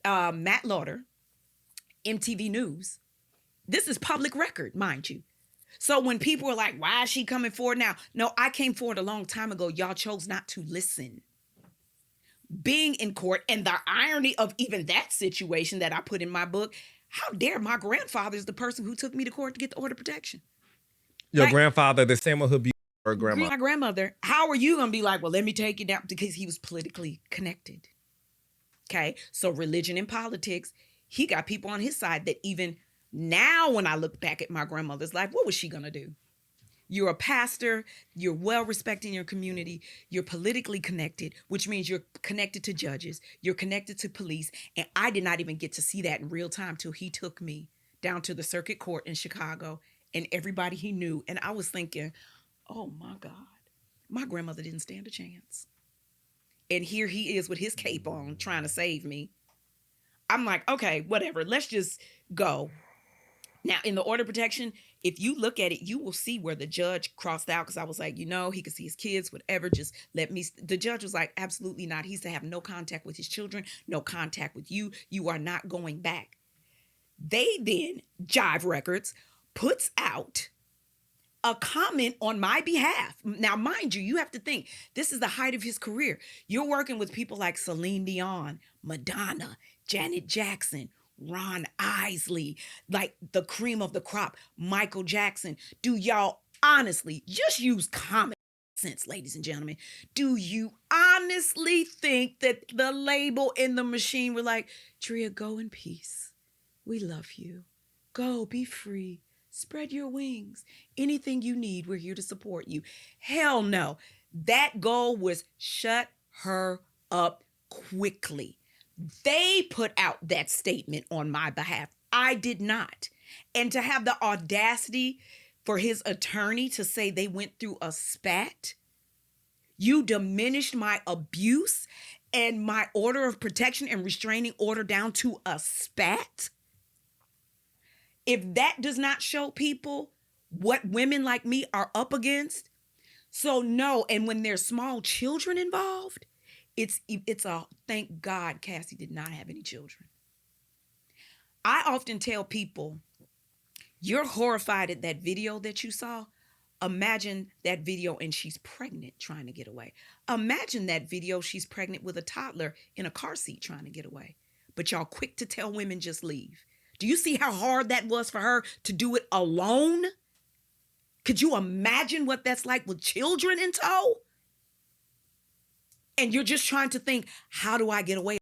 Matt Lauder, MTV News, this is public record, mind you. So when people are like, why is she coming forward now? No, I came forward a long time ago. Y'all chose not to listen. Being in court, and the irony of even that situation that I put in my book, how dare my grandfather is the person who took me to court to get the order of protection. Your grandfather, the same one who abused her grandma. My grandmother, how are you going to be like, well, let me take you down? Because he was politically connected. Okay, so religion and politics, he got people on his side that even now when I look back at my grandmother's life, what was she going to do? You're a pastor, you're well respected in your community, you're politically connected, which means you're connected to judges, you're connected to police, and I did not even get to see that in real time till he took me down to the circuit court in Chicago and everybody he knew, and I was thinking, oh my God, my grandmother didn't stand a chance. And here he is with his cape on trying to save me. I'm like, okay, whatever, let's just go. Now, in the order of protection, if you look at it, you will see where the judge crossed out because I was like, he could see his kids, whatever, just let me. The judge was like, absolutely not. He's to have no contact with his children, no contact with you. You are not going back. They then, Jive Records, puts out a comment on my behalf. Now, mind you, you have to think, this is the height of his career. You're working with people like Celine Dion, Madonna, Janet Jackson, Ron Isley, like the cream of the crop, Michael Jackson. Do y'all honestly just use common sense, ladies and gentlemen? Do you honestly think that the label in the machine were like, Drea, go in peace. We love you. Go, be free. Spread your wings. Anything you need, we're here to support you. Hell no. That goal was shut her up quickly. They put out that statement on my behalf. I did not. And to have the audacity for his attorney to say they went through a spat, you diminished my abuse and my order of protection and restraining order down to a spat. If that does not show people what women like me are up against, so no. And when there's small children involved, it's a thank God Cassie did not have any children. I often tell people, you're horrified at that video that you saw. Imagine that video and she's pregnant trying to get away. Imagine that video, she's pregnant with a toddler in a car seat trying to get away. But y'all quick to tell women just leave. Do you see how hard that was for her to do it alone? Could you imagine what that's like with children in tow? And you're just trying to think, how do I get away?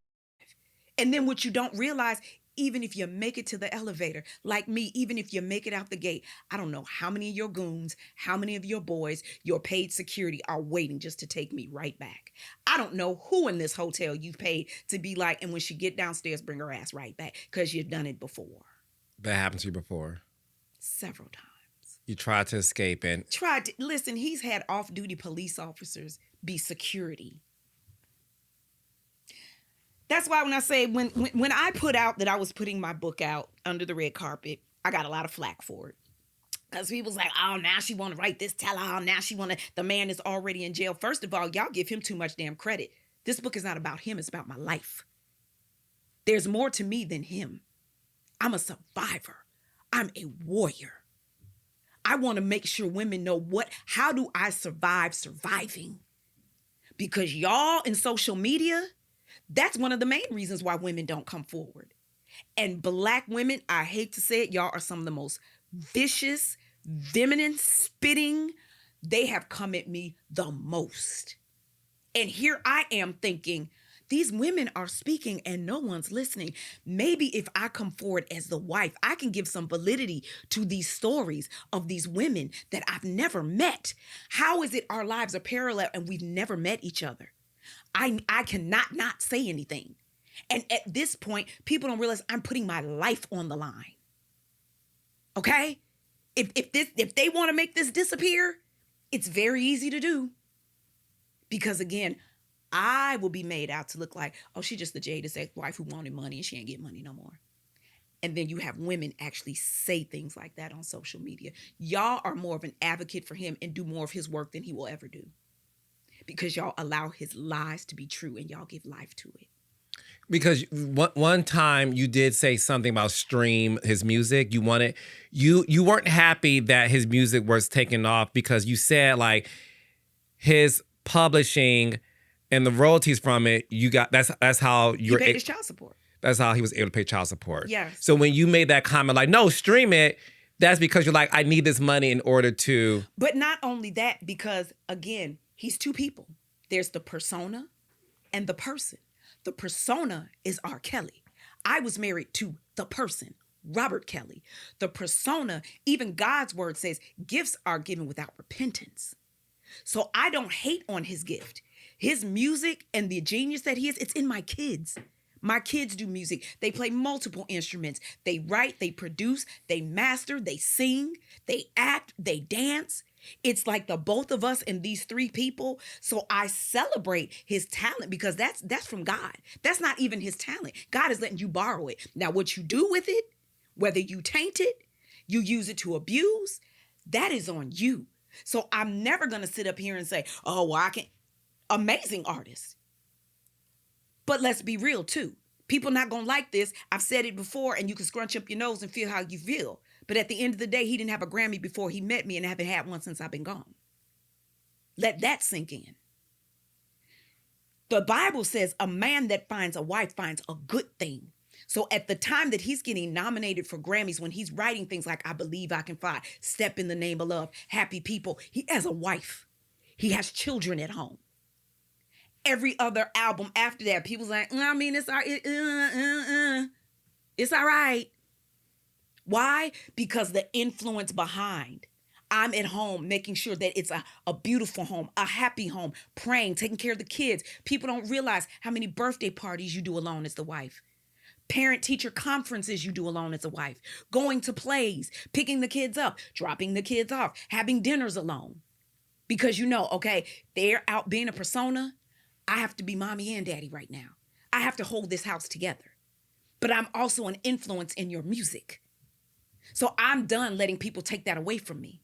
And then what you don't realize, even if you make it to the elevator, like me, even if you make it out the gate, I don't know how many of your goons, how many of your boys, your paid security are waiting just to take me right back. I don't know who in this hotel you've paid to be like, and when she get downstairs, bring her ass right back because you've done it before. That happened to you before? Several times. You tried to escape and... Listen, he's had off-duty police officers be security. That's why when I say, when I put out that I was putting my book out under the red carpet, I got a lot of flack for it. Because people's like, oh, now she want to write this tell-all. Now she want to, the man is already in jail. First of all, y'all give him too much damn credit. This book is not about him. It's about my life. There's more to me than him. I'm a survivor. I'm a warrior. I want to make sure women know how do I survive surviving? Because y'all in social media, that's one of the main reasons why women don't come forward. And Black women, I hate to say it, y'all are some of the most vicious, feminine, spitting. They have come at me the most. And here I am thinking, these women are speaking and no one's listening. Maybe if I come forward as the wife, I can give some validity to these stories of these women that I've never met. How is it our lives are parallel and we've never met each other? I cannot not say anything. And at this point, people don't realize I'm putting my life on the line. Okay? If they want to make this disappear, it's very easy to do. Because again, I will be made out to look like, oh, she's just the jaded ex-wife who wanted money and she ain't get money no more. And then you have women actually say things like that on social media. Y'all are more of an advocate for him and do more of his work than he will ever do. Because y'all allow his lies to be true and y'all give life to it. Because one time you did say something about stream his music. You weren't happy that his music was taken off because you said like his publishing and the royalties from it, that's how you paid his child support. That's how he was able to pay child support. Yes. So when you made that comment like, no, stream it, that's because you're like, I need this money in order to. But not only that, because again, he's two people. There's the persona and the person. The persona is R. Kelly. I was married to the person, Robert Kelly. The persona, even God's word says, gifts are given without repentance. So I don't hate on his gift. His music and the genius that he is, it's in my kids. My kids do music. They play multiple instruments. They write, they produce, they master, they sing, they act, they dance. It's like the both of us and these three people. So I celebrate his talent because that's from God. That's not even his talent. God is letting you borrow it. Now, what you do with it, whether you taint it, you use it to abuse, that is on you. So I'm never going to sit up here and say, oh, well, I can. Amazing artist. But let's be real too. People not going to like this. I've said it before and you can scrunch up your nose and feel how you feel. But at the end of the day, he didn't have a Grammy before he met me and I haven't had one since I've been gone. Let that sink in. The Bible says a man that finds a wife finds a good thing. So at the time that he's getting nominated for Grammys, when he's writing things like I Believe I Can Fly, Step in the Name of Love, Happy People, he has a wife. He has children at home. Every other album after that, people's like, I mean, it's all right. It's all right. Why? Because the influence behind. I'm at home making sure that it's a beautiful home, a happy home, praying, taking care of the kids. People don't realize how many birthday parties you do alone as the wife. Parent-teacher conferences you do alone as a wife. Going to plays, picking the kids up, dropping the kids off, having dinners alone. Because you know, okay, they're out being a persona. I have to be mommy and daddy right now. I have to hold this house together. But I'm also an influence in your music. So I'm done letting people take that away from me.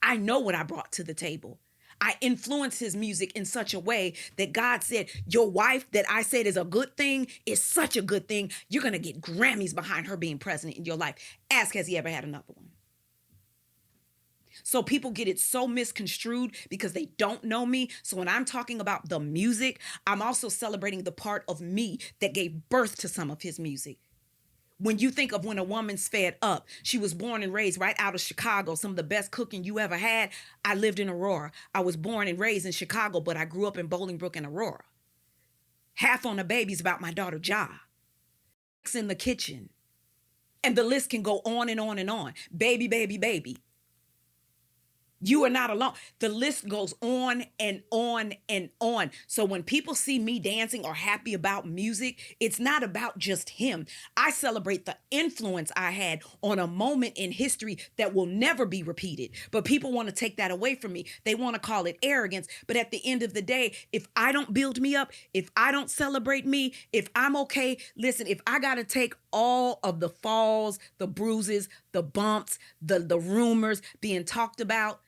I know what I brought to the table. I influenced his music in such a way that God said, your wife that I said is a good thing is such a good thing. You're going to get Grammys behind her being present in your life. Ask, has he ever had another one? So people get it so misconstrued because they don't know me. So when I'm talking about the music, I'm also celebrating the part of me that gave birth to some of his music. When you think of when a woman's fed up, she was born and raised right out of Chicago, some of the best cooking you ever had. I lived in Aurora. I was born and raised in Chicago, but I grew up in Bolingbrook and Aurora. Half on a Baby's about my daughter, Ja. In the kitchen. And the list can go on and on and on. Baby, baby, baby. You are not alone. The list goes on and on and on. So when people see me dancing or happy about music, it's not about just him. I celebrate the influence I had on a moment in history that will never be repeated. But people want to take that away from me. They want to call it arrogance. But at the end of the day, if I don't build me up, if I don't celebrate me, if I'm okay, listen, if I got to take all of the falls, the bruises, the bumps, the rumors being talked about,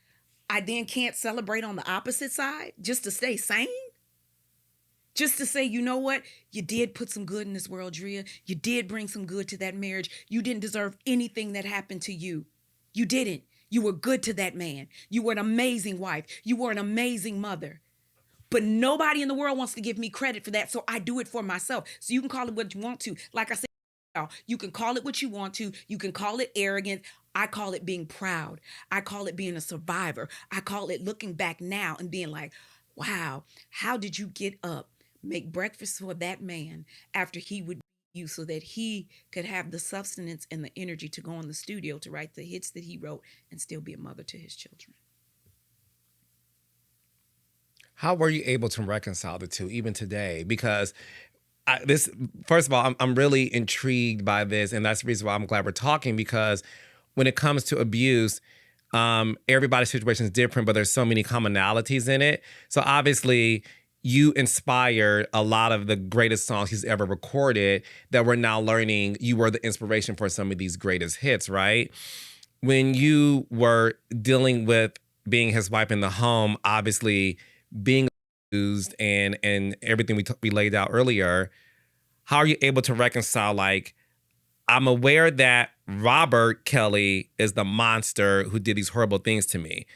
I then can't celebrate on the opposite side just to stay sane? Just to say, you know what? You did put some good in this world, Drea. You did bring some good to that marriage. You didn't deserve anything that happened to you. You didn't. You were good to that man. You were an amazing wife. You were an amazing mother. But nobody in the world wants to give me credit for that, so I do it for myself. So you can call it what you want to. Like I said, you can call it what you want to. You can call it arrogant. I call it being proud. I call it being a survivor. I call it looking back now and being like, wow, how did you get up, make breakfast for that man after he would beat you so that he could have the sustenance and the energy to go in the studio to write the hits that he wrote and still be a mother to his children? How were you able to reconcile the two even today? Because first of all, I'm really intrigued by this, and that's the reason why I'm glad we're talking, because when it comes to abuse, everybody's situation is different, but there's so many commonalities in it. So obviously, you inspired a lot of the greatest songs he's ever recorded that we're now learning you were the inspiration for some of these greatest hits, right? When you were dealing with being his wife in the home, obviously being abused and everything we laid out earlier, how are you able to reconcile, like, I'm aware that Robert Kelly is the monster who did these horrible things to me,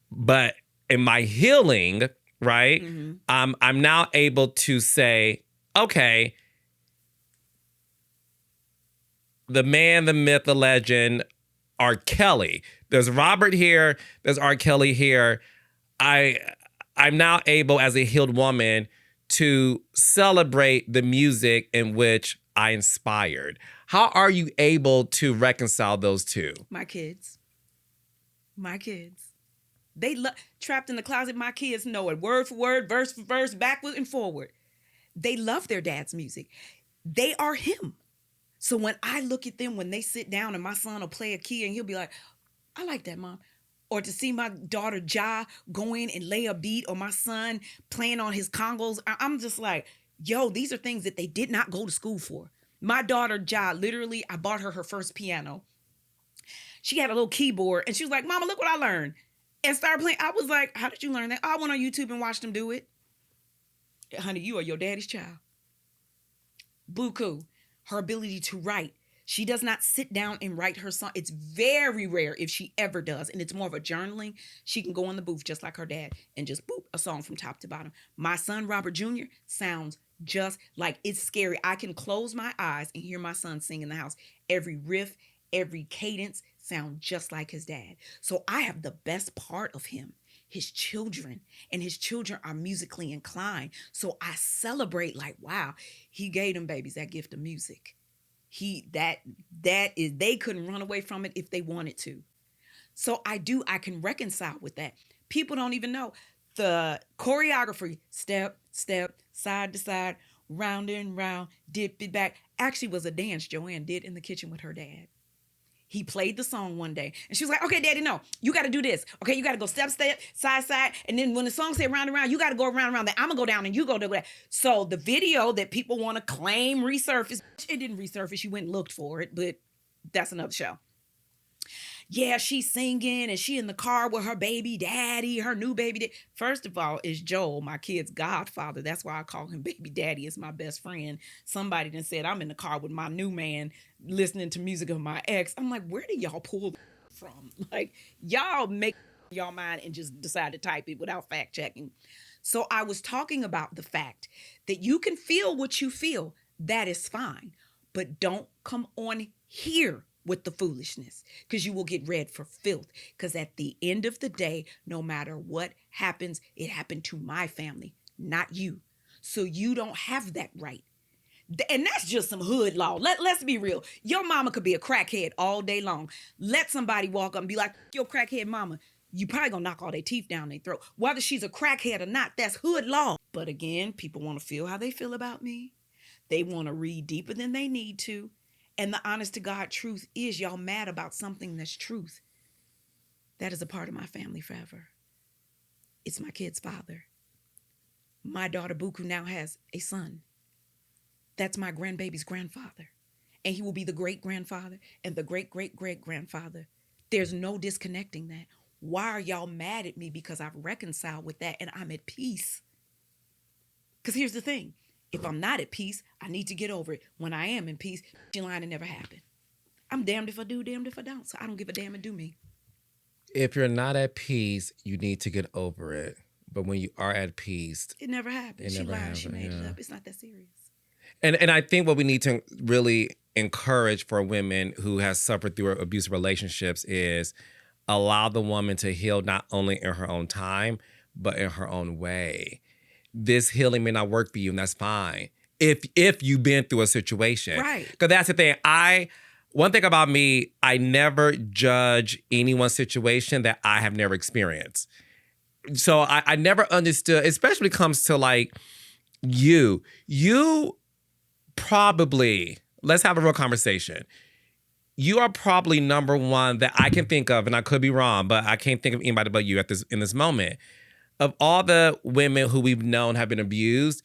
but in my healing, right, I'm now able to say, okay, the man, the myth, the legend, R. Kelly. There's Robert here. There's R. Kelly here. I'm now able, as a healed woman, to celebrate the music in which I inspired. How are you able to reconcile those two? My kids. They love Trapped in the Closet. My kids know it word for word, verse for verse, backward and forward. They love their dad's music. They are him. So when I look at them, when they sit down and my son will play a key and he'll be like, I like that, Mom. Or to see my daughter Ja go in and lay a beat, or my son playing on his congos, I'm just like, yo, these are things that they did not go to school for. My daughter Ja, literally, I bought her first piano. She had a little keyboard and she was like, Mama, look what I learned. And started playing. I was like, how did you learn that? I went on YouTube and watched them do it. Honey, you are your daddy's child. Buku, her ability to write. She does not sit down and write her song. It's very rare if she ever does. And it's more of a journaling. She can go in the booth just like her dad and just boop a song from top to bottom. My son, Robert Jr., sounds just like, it's scary. I can close my eyes and hear my son sing in the house. Every riff, every cadence sound just like his dad. So I have the best part of him, his children, and his children are musically inclined. So I celebrate, like, wow, he gave them babies that gift of music. They couldn't run away from it if they wanted to. So I can reconcile with that. People don't even know the choreography, step, step, side to side, round and round, dip it back, actually was a dance Joanne did in the kitchen with her dad. He played the song one day and she was like, okay, Daddy, no, you got to do this. Okay, you got to go step, step, side, side. And then when the song said round and round, you got to go around, around. Then I'm going to go down and you go do that. So the video that people want to claim resurfaced, it didn't resurface. She went and looked for it, but that's another show. Yeah, she's singing and she in the car with her baby daddy, her new baby daddy. First of all, is Joel, my kid's godfather. That's why I call him baby daddy. It's my best friend. Somebody done said I'm in the car with my new man listening to music of my ex. I'm like, where do y'all pull from? Like, y'all make y'all mind and just decide to type it without fact checking. So I was talking about the fact that you can feel what you feel. That is fine. But don't come on here with the foolishness, because you will get read for filth. Because at the end of the day, no matter what happens, it happened to my family, not you. So you don't have that right. And that's just some hood law. Let's be real. Your mama could be a crackhead all day long. Let somebody walk up and be like, your crackhead mama. You probably gonna knock all their teeth down their throat. Whether she's a crackhead or not, that's hood law. But again, people want to feel how they feel about me. They want to read deeper than they need to. And the honest to God truth is, y'all mad about something that's truth. That is a part of my family forever. It's my kid's father. My daughter Buku now has a son. That's my grandbaby's grandfather. And he will be the great-grandfather and the great-great-great-grandfather. There's no disconnecting that. Why are y'all mad at me? Because I've reconciled with that and I'm at peace. Because here's the thing. If I'm not at peace, I need to get over it. When I am in peace, line, it never happened. I'm damned if I do, damned if I don't. So I don't give a damn and do me. If you're not at peace, you need to get over it. But when you are at peace, it never happened. She lied. She made it up. It's not that serious. And I think what we need to really encourage for women who has suffered through abusive relationships is allow the woman to heal not only in her own time, but in her own way. This healing may not work for you, and that's fine. If you've been through a situation. Right. Because that's the thing. One thing about me, I never judge anyone's situation that I have never experienced. So I never understood, especially when it comes to like you probably, let's have a real conversation. You are probably number one that I can think of, and I could be wrong, but I can't think of anybody but you in this moment. Of all the women who we've known have been abused,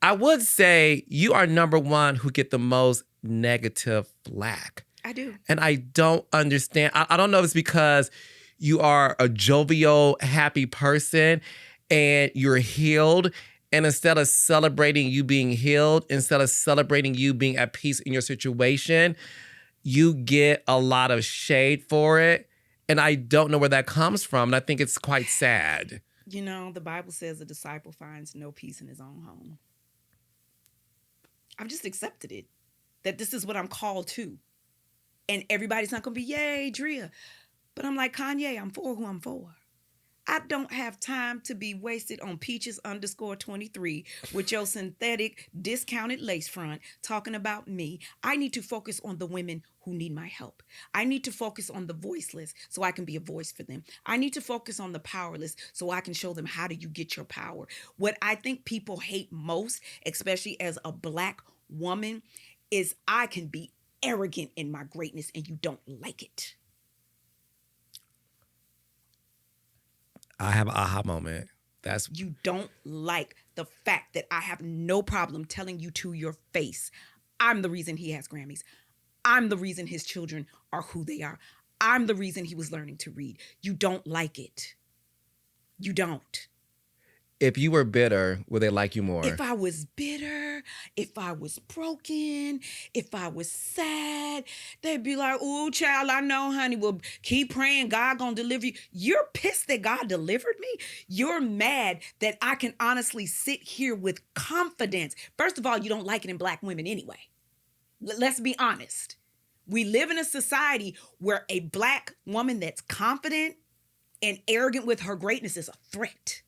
I would say you are number one who get the most negative flack. I do. And I don't understand. I don't know if it's because you are a jovial, happy person and you're healed. And instead of celebrating you being healed, instead of celebrating you being at peace in your situation, you get a lot of shade for it. And I don't know where that comes from. And I think it's quite sad. You know, the Bible says a disciple finds no peace in his own home. I've just accepted it, that this is what I'm called to. And everybody's not going to be, yay, Drea. But I'm like, Kanye, I'm for who I'm for. I don't have time to be wasted on Peaches_23 with your synthetic discounted lace front talking about me. I need to focus on the women who need my help. I need to focus on the voiceless so I can be a voice for them. I need to focus on the powerless so I can show them how do you get your power. What I think people hate most, especially as a Black woman, is I can be arrogant in my greatness and you don't like it. I have an aha moment. You don't like the fact that I have no problem telling you to your face, I'm the reason he has Grammys. I'm the reason his children are who they are. I'm the reason he was learning to read. You don't like it. You don't. If you were bitter, would they like you more? If I was bitter, if I was broken, if I was sad, they'd be like, "Ooh, child, I know, honey. Well, keep praying. God gonna deliver you." You're pissed that God delivered me. You're mad that I can honestly sit here with confidence. First of all, you don't like it in Black women anyway. Let's be honest. We live in a society where a Black woman that's confident and arrogant with her greatness is a threat.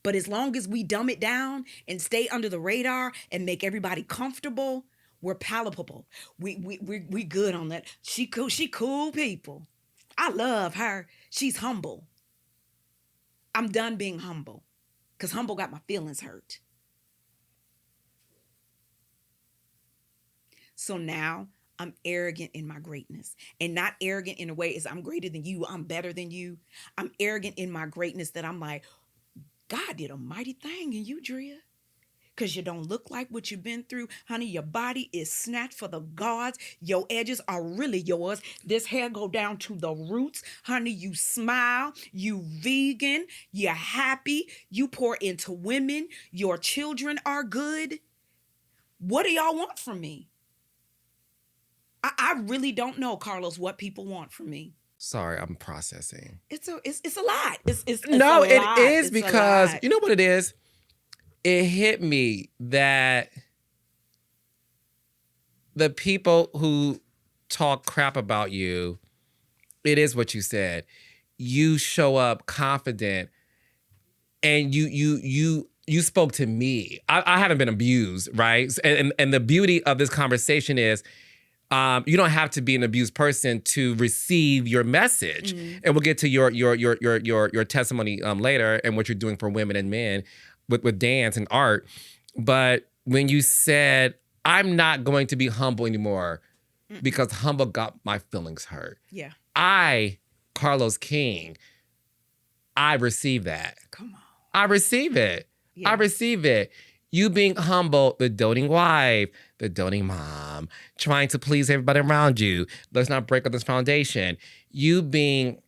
But as long as we dumb it down and stay under the radar and make everybody comfortable, we're palatable. We good on that. She cool people. I love her. She's humble. I'm done being humble because humble got my feelings hurt. So now I'm arrogant in my greatness, and not arrogant in a way as I'm greater than you, I'm better than you. I'm arrogant in my greatness that I'm like, God did a mighty thing in you, Drea. Because you don't look like what you've been through. Honey, your body is snatched for the gods. Your edges are really yours. This hair go down to the roots. Honey, you smile. You vegan. You're happy. You pour into women. Your children are good. What do y'all want from me? I really don't know, Carlos, what people want from me. Sorry, I'm processing. It's a lot. It's no, a it lot. is It's because you know what it is? It hit me that the people who talk crap about you, it is what you said. You show up confident and you spoke to me. I haven't been abused, right? And the beauty of this conversation is you don't have to be an abused person to receive your message. Mm-hmm. And we'll get to your testimony later and what you're doing for women and men with dance and art. But when you said, I'm not going to be humble anymore because humble got my feelings hurt. Yeah. I, Carlos King, I receive that. Come on. I receive it. Yeah. I receive it. You being humble, the doting wife, the doting mom, trying to please everybody around you. Let's not break up this foundation. You being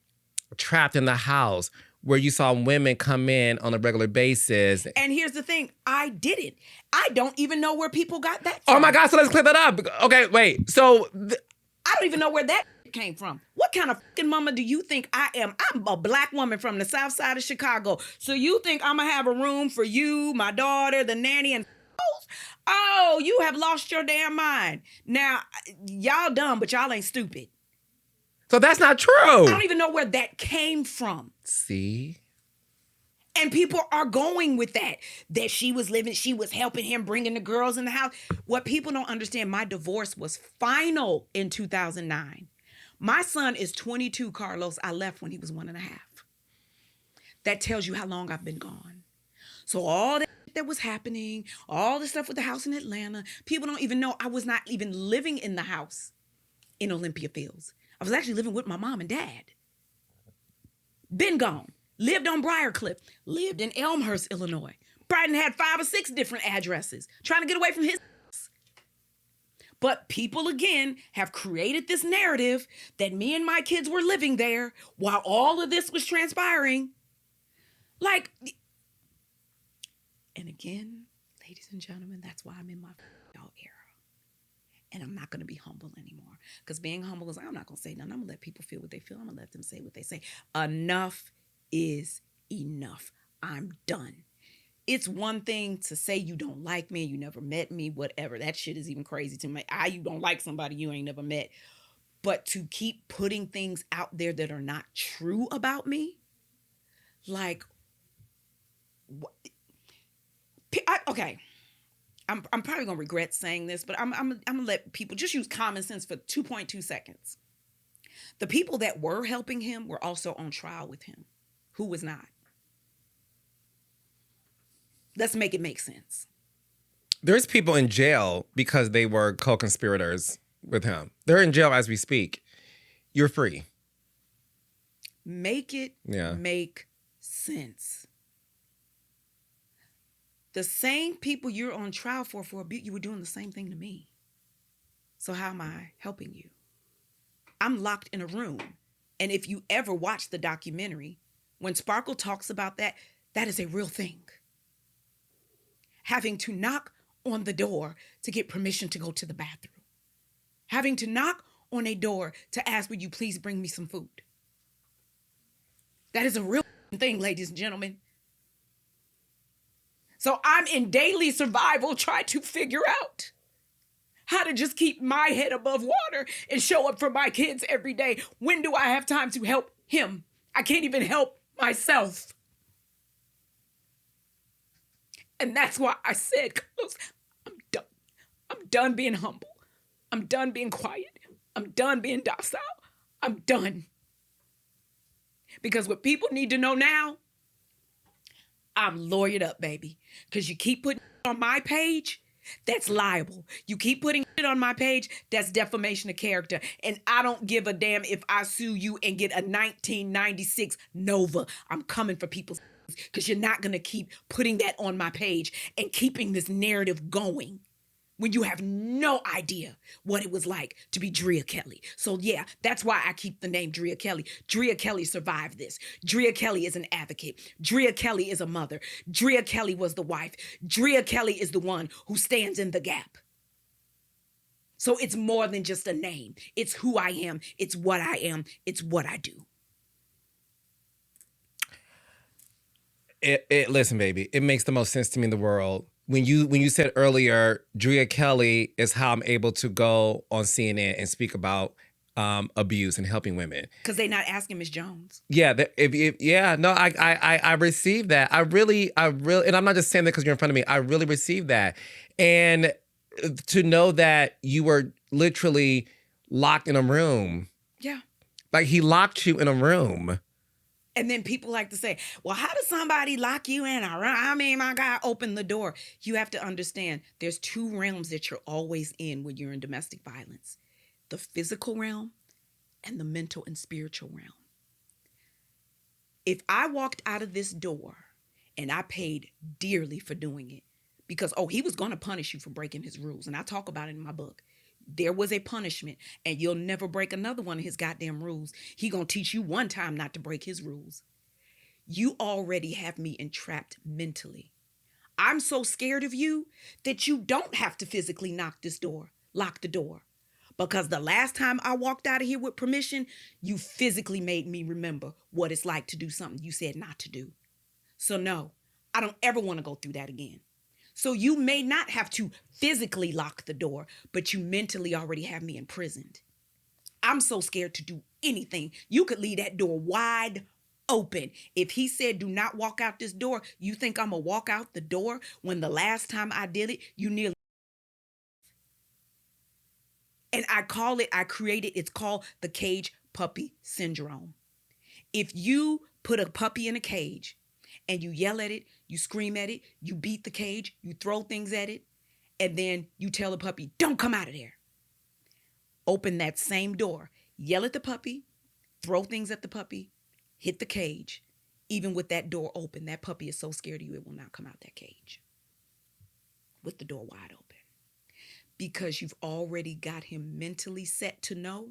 trapped in the house where you saw women come in on a regular basis. And here's the thing, I didn't. I don't even know where people got that from. Oh my God, so let's clear that up. Okay, wait. So I don't even know where that came from. What kind of fucking mama do you think I am? I'm a Black woman from the south side of Chicago. So you think I'm gonna have a room for you, my daughter, the nanny, and oh, you have lost your damn mind. Now, y'all dumb, but y'all ain't stupid. So that's not true. I don't even know where that came from. See? And people are going with that she was living, she was helping him, bringing the girls in the house. What people don't understand, my divorce was final in 2009. My son is 22, Carlos. I left when he was 1.5. that tells you how long I've been gone. So all that was happening, all the stuff with the house in Atlanta, people don't even know I was not even living in the house in Olympia Fields. I was actually living with my mom and dad. Been gone. Lived on Briarcliff. Lived in Elmhurst, Illinois. Bryden had 5 or 6 different addresses, trying to get away from his. But people, again, have created this narrative that me and my kids were living there while all of this was transpiring. Like, and again, ladies and gentlemen, that's why I'm in my y'all era. And I'm not going to be humble anymore. Because being humble is, I'm not going to say nothing. I'm going to let people feel what they feel. I'm going to let them say what they say. Enough is enough. I'm done. It's one thing to say you don't like me, you never met me, whatever. That shit is even crazy to me. You don't like somebody you ain't never met. But to keep putting things out there that are not true about me, like, what? Okay. I'm probably gonna regret saying this, but I'm gonna let people just use common sense for 2.2 seconds. The people that were helping him were also on trial with him. Who was not? Let's make it make sense. There's people in jail because they were co-conspirators with him. They're in jail as we speak. You're free. Make it make sense. The same people you're on trial for abuse, you were doing the same thing to me. So how am I helping you? I'm locked in a room. And if you ever watch the documentary, when Sparkle talks about that, that is a real thing. Having to knock on the door to get permission to go to the bathroom. Having to knock on a door to ask, would you please bring me some food? That is a real thing, ladies and gentlemen. So I'm in daily survival trying to figure out how to just keep my head above water and show up for my kids every day. When do I have time to help him? I can't even help myself. And that's why I said, Carlos, I'm done. I'm done being humble. I'm done being quiet. I'm done being docile. I'm done. Because what people need to know now, I'm lawyered up, baby. Because you keep putting it on my page, that's liable. You keep putting it on my page, that's defamation of character. And I don't give a damn if I sue you and get a 1996 Nova. I'm coming for people's because you're not going to keep putting that on my page and keeping this narrative going when you have no idea what it was like to be Drea Kelly. So yeah, that's why I keep the name Drea Kelly. Drea Kelly survived this. Drea Kelly is an advocate. Drea Kelly is a mother. Drea Kelly was the wife. Drea Kelly is the one who stands in the gap. So it's more than just a name. It's who I am. It's what I am. It's what I do. Listen, baby, it makes the most sense to me in the world. When you said earlier, Drea Kelly is how I'm able to go on CNN and speak about abuse and helping women. Because they're not asking Ms. Jones. Yeah, I received that. I really, and I'm not just saying that because you're in front of me. I really received that. And to know that you were literally locked in a room. Yeah. Like he locked you in a room. And then people like to say, well, how does somebody lock you in? I mean, my God, open the door. You have to understand there's 2 realms that you're always in when you're in domestic violence. The physical realm and the mental and spiritual realm. If I walked out of this door and I paid dearly for doing it because, he was going to punish you for breaking his rules. And I talk about it in my book. There was a punishment, and you'll never break another one of his goddamn rules. He gonna teach you one time not to break his rules. You already have me entrapped mentally. I'm so scared of you that you don't have to physically lock the door. Because the last time I walked out of here with permission, you physically made me remember what it's like to do something you said not to do. So no, I don't ever want to go through that again. So you may not have to physically lock the door, but you mentally already have me imprisoned. I'm so scared to do anything. You could leave that door wide open. If he said, do not walk out this door, you think I'm going to walk out the door when the last time I did it, you nearly. And it's called the cage puppy syndrome. If you put a puppy in a cage and you yell at it, you scream at it, you beat the cage, you throw things at it, and then you tell the puppy, don't come out of there. Open that same door, yell at the puppy, throw things at the puppy, hit the cage. Even with that door open, that puppy is so scared of you, it will not come out that cage with the door wide open. Because you've already got him mentally set to know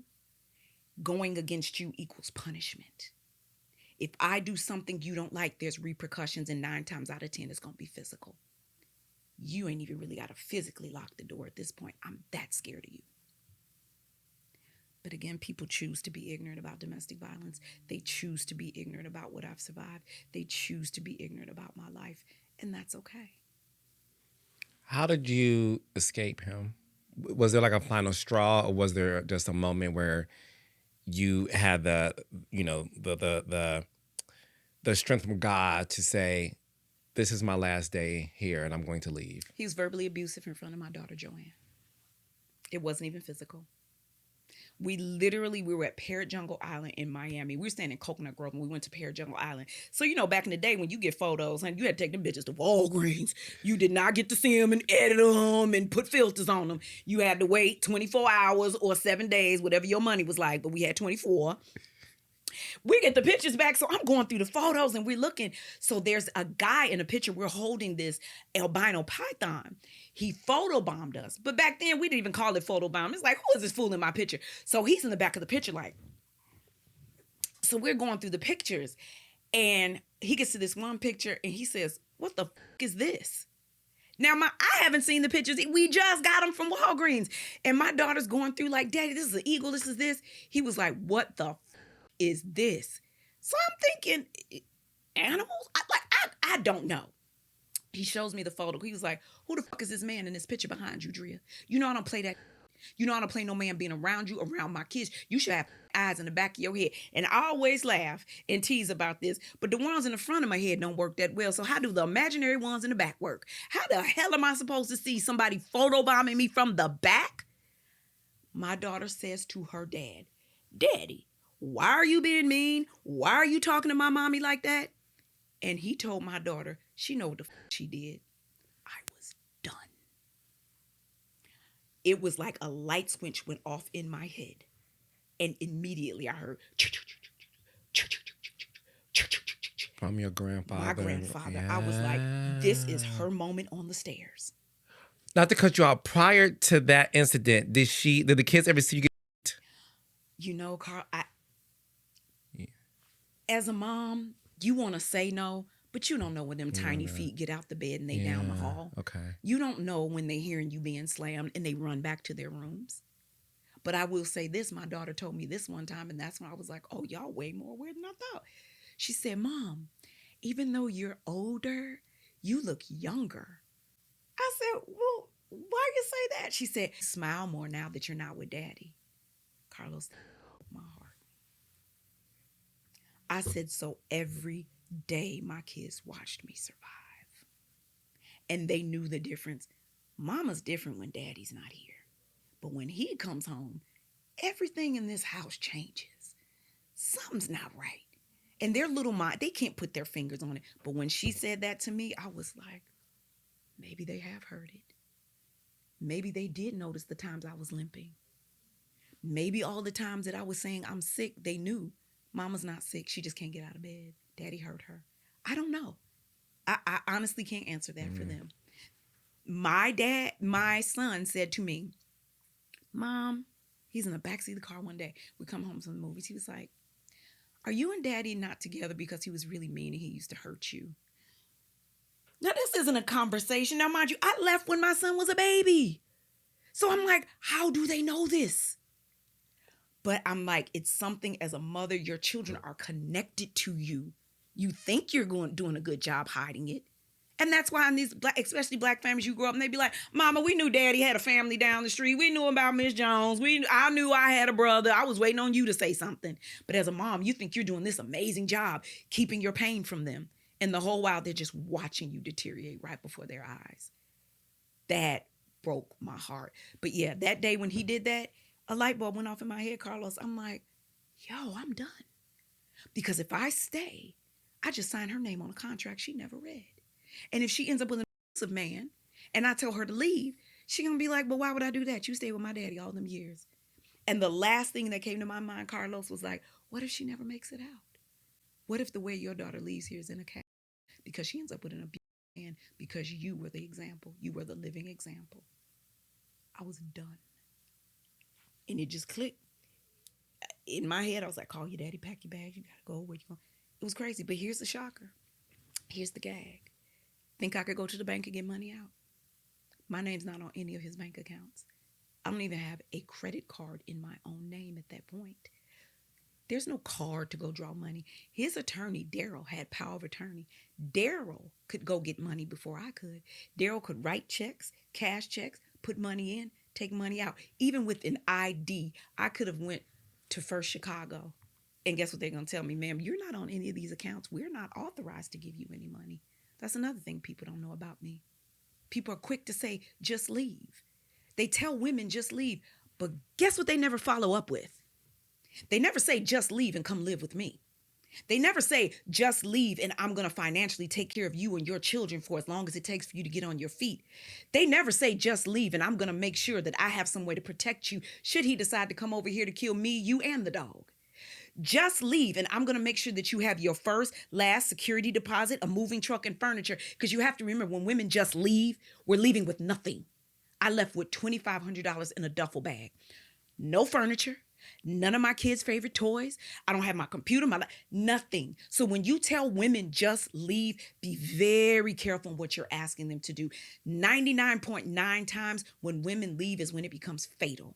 going against you equals punishment. If I do something you don't like, there's repercussions, and 9 times out of 10, it's going to be physical. You ain't even really got to physically lock the door at this point. I'm that scared of you. But again, people choose to be ignorant about domestic violence. They choose to be ignorant about what I've survived. They choose to be ignorant about my life, and that's okay. How did you escape him? Was there like a final straw, or was there just a moment where you had the strength from God to say, this is my last day here and I'm going to leave? He was verbally abusive in front of my daughter, Joanne. It wasn't even physical. We were at Parrot Jungle Island in Miami. We were staying in Coconut Grove and we went to Parrot Jungle Island. So, back in the day when you get photos, and you had to take them bitches to Walgreens. You did not get to see them and edit them and put filters on them. You had to wait 24 hours or 7 days, whatever your money was like, but we had 24. We get the pictures back, so I'm going through the photos and we're looking. So there's a guy in a picture. We're holding this albino python. He photobombed us. But back then, we didn't even call it photobomb. It's like, who is this fool in my picture? So he's in the back of the picture like. So we're going through the pictures. And he gets to this one picture and he says, what the fuck is this? Now, I haven't seen the pictures. We just got them from Walgreens. And my daughter's going through like, Daddy, this is an eagle. This is this. He was like, what the is this? So I'm thinking, animals? I don't know. He shows me the photo. He was like, who the fuck is this man in this picture behind you, Drea? You know I don't play that. You know I don't play no man being around you, around my kids. You should have eyes in the back of your head. And I always laugh and tease about this, but the ones in the front of my head don't work that well. So how do the imaginary ones in the back work? How the hell am I supposed to see somebody photobombing me from the back? My daughter says to her dad, Daddy, why are you being mean? Why are you talking to my mommy like that? And he told my daughter, she know what the she did. I was done. It was like a light switch went off in my head. And immediately I heard from your grandfather. My grandfather. Yeah. I was like, this is her moment on the stairs. Not to cut you out, prior to that incident, did the kids ever see you get? Carl, as a mom, you want to say no, but you don't know when them tiny feet get out the bed and they down the hall. Okay. You don't know when they hearing you being slammed and they run back to their rooms. But I will say this, my daughter told me this one time, and that's when I was like, oh, y'all way more weird than I thought. She said, Mom, even though you're older, you look younger. I said, well, why you say that? She said, smile more now that you're not with Daddy. Carlos, my heart. I said, so every day my kids watched me survive. And they knew the difference. Mama's different when Daddy's not here. But when he comes home, everything in this house changes. Something's not right. And their little mind, they can't put their fingers on it. But when she said that to me, I was like, maybe they have heard it. Maybe they did notice the times I was limping. Maybe all the times that I was saying I'm sick, they knew. Mama's not sick. She just can't get out of bed. Daddy hurt her. I don't know. I honestly can't answer that for them. My son said to me, Mom, he's in the backseat of the car one day. We come home from the movies. He was like, are you and Daddy not together because he was really mean and he used to hurt you? Now, this isn't a conversation. Now, mind you, I left when my son was a baby. So I'm like, how do they know this? But I'm like, it's something as a mother, your children are connected to you. You think you're doing a good job hiding it. And that's why in these especially black families, you grow up and they be like, Mama, we knew Daddy had a family down the street. We knew about Miss Jones. I knew I had a brother. I was waiting on you to say something. But as a mom, you think you're doing this amazing job keeping your pain from them. And the whole while they're just watching you deteriorate right before their eyes. That broke my heart. But yeah, that day when he did that, a light bulb went off in my head, Carlos. I'm like, yo, I'm done. Because if I stay, I just signed her name on a contract she never read. And if she ends up with an abusive man and I tell her to leave, she's going to be like, but why would I do that? You stayed with my daddy all them years. And the last thing that came to my mind, Carlos, was like, what if she never makes it out? What if the way your daughter leaves here is in a cast because she ends up with an abusive man because you were the example. You were the living example. I was done. And it just clicked. In my head, I was like, call your daddy, pack your bags, you got to go. Where you going? It was crazy. But here's the shocker. Here's the gag. Think I could go to the bank and get money out? My name's not on any of his bank accounts. I don't even have a credit card in my own name at that point. There's no card to go draw money. His attorney, Daryl, had power of attorney. Daryl could go get money before I could. Daryl could write checks, cash checks, put money in, take money out. Even with an ID, I could have went to First Chicago. And guess what they're going to tell me? Ma'am, you're not on any of these accounts. We're not authorized to give you any money. That's another thing people don't know about me. People are quick to say, just leave. They tell women, just leave. But guess what they never follow up with? They never say, just leave and come live with me. They never say, just leave and I'm going to financially take care of you and your children for as long as it takes for you to get on your feet. They never say, just leave and I'm going to make sure that I have some way to protect you should he decide to come over here to kill me, you, and the dog. Just leave and I'm going to make sure that you have your first, last security deposit, a moving truck, and furniture. Because you have to remember, when women just leave, we're leaving with nothing. I left with $2,500 in a duffel bag. No furniture. None of my kids' favorite toys. I don't have my computer, nothing. So when you tell women just leave, be very careful on what you're asking them to do. 99.9 times when women leave is when it becomes fatal.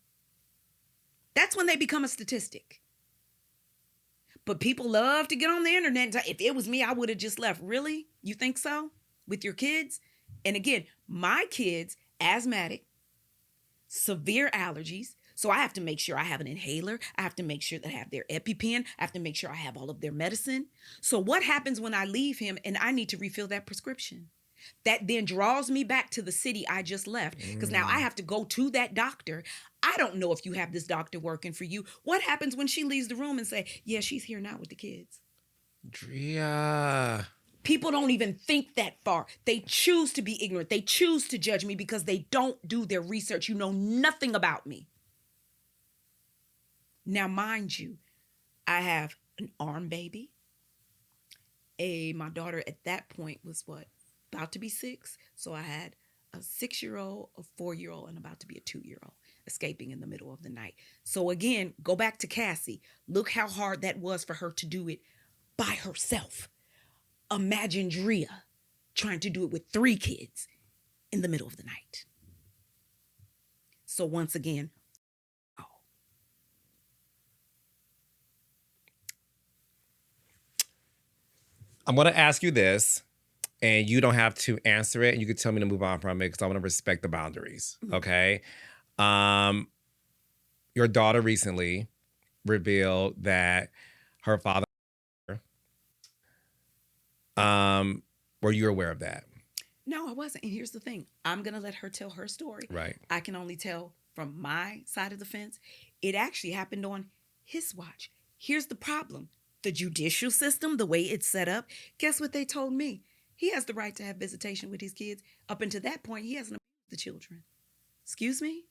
That's when they become a statistic. But people love to get on the internet and say, if it was me, I would have just left. Really? You think so? With your kids? And again, my kids, asthmatic, severe allergies. So I have to make sure I have an inhaler. I have to make sure that I have their EpiPen. I have to make sure I have all of their medicine. So what happens when I leave him and I need to refill that prescription? That then draws me back to the city I just left. Because now I have to go to that doctor. I don't know if you have this doctor working for you. What happens when she leaves the room and say, yeah, she's here now with the kids? Drea. People don't even think that far. They choose to be ignorant. They choose to judge me because they don't do their research. You know nothing about me. Now, mind you, I have an arm baby. My daughter at that point was about to be 6. So I had a 6-year-old, a 4-year-old, and about to be a 2-year-old escaping in the middle of the night. So again, go back to Cassie. Look how hard that was for her to do it by herself. Imagine Drea trying to do it with 3 kids in the middle of the night. So once again, I'm going to ask you this, and you don't have to answer it. And you can tell me to move on from it because I want to respect the boundaries. Okay. Your daughter recently revealed that her father. Were you aware of that? No, I wasn't. And here's the thing. I'm going to let her tell her story. Right. I can only tell from my side of the fence. It actually happened on his watch. Here's the problem. The judicial system, the way it's set up, guess what they told me? He has the right to have visitation with his kids. Up until that point, he hasn't abused the children. Excuse me?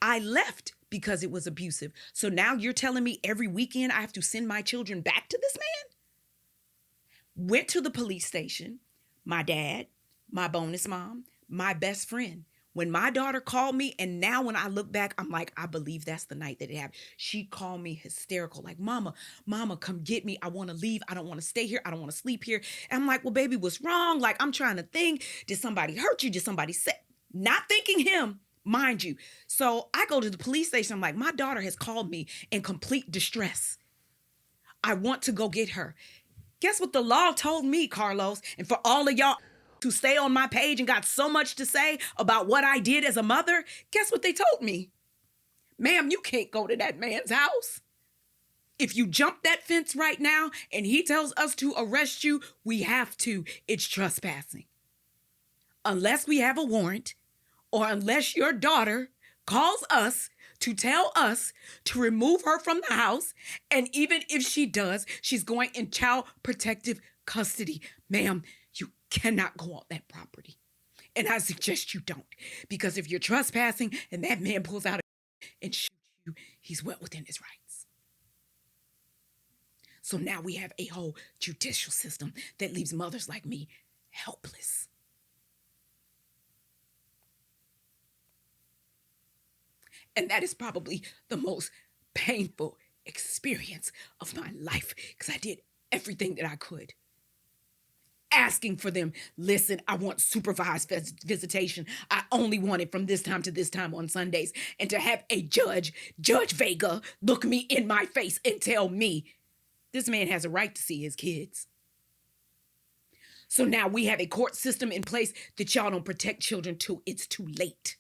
I left because it was abusive. So now you're telling me every weekend I have to send my children back to this man? Went to the police station. My dad, my bonus mom, my best friend. When my daughter called me, and now when I look back, I'm like, I believe that's the night that it happened. She called me hysterical, like, mama, come get me. I want to leave. I don't want to stay here. I don't want to sleep here. And I'm like, well, baby, what's wrong? Like, I'm trying to think, did somebody hurt you? Did somebody say, not thinking him, mind you. So I go to the police station. I'm like, my daughter has called me in complete distress. I want to go get her. Guess what the law told me, Carlos? And for all of y'all to stay on my page and got so much to say about what I did as a mother, guess what they told me? Ma'am, you can't go to that man's house. If you jump that fence right now and he tells us to arrest you, we have to. It's trespassing. Unless we have a warrant or unless your daughter calls us to tell us to remove her from the house. And even if she does, she's going in child protective custody, ma'am, you cannot go on that property. And I suggest you don't, because if you're trespassing and that man pulls out and shoots you, he's well within his rights. So now we have a whole judicial system that leaves mothers like me helpless. And that is probably the most painful experience of my life, because I did everything that I could. Asking for them, listen, I want supervised visitation. I only want it from this time to this time on Sundays. And to have a Judge Vega, look me in my face and tell me, this man has a right to see his kids. So now we have a court system in place that y'all don't protect children till it's too late.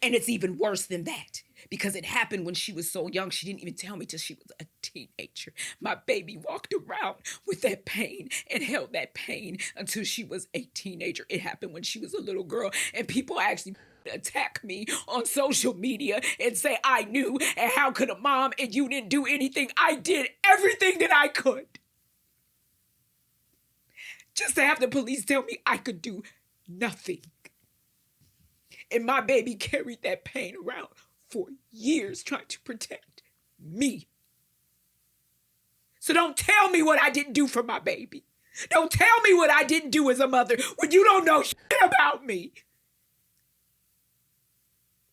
And it's even worse than that, because it happened when she was so young. She didn't even tell me till she was a teenager. My baby walked around with that pain and held that pain until she was a teenager. It happened when she was a little girl, and people actually attack me on social media and say I knew, and how could a mom and you didn't do anything? I did everything that I could. Just to have the police tell me I could do nothing. And my baby carried that pain around for years trying to protect me. So don't tell me what I didn't do for my baby. Don't tell me what I didn't do as a mother when you don't know shit about me.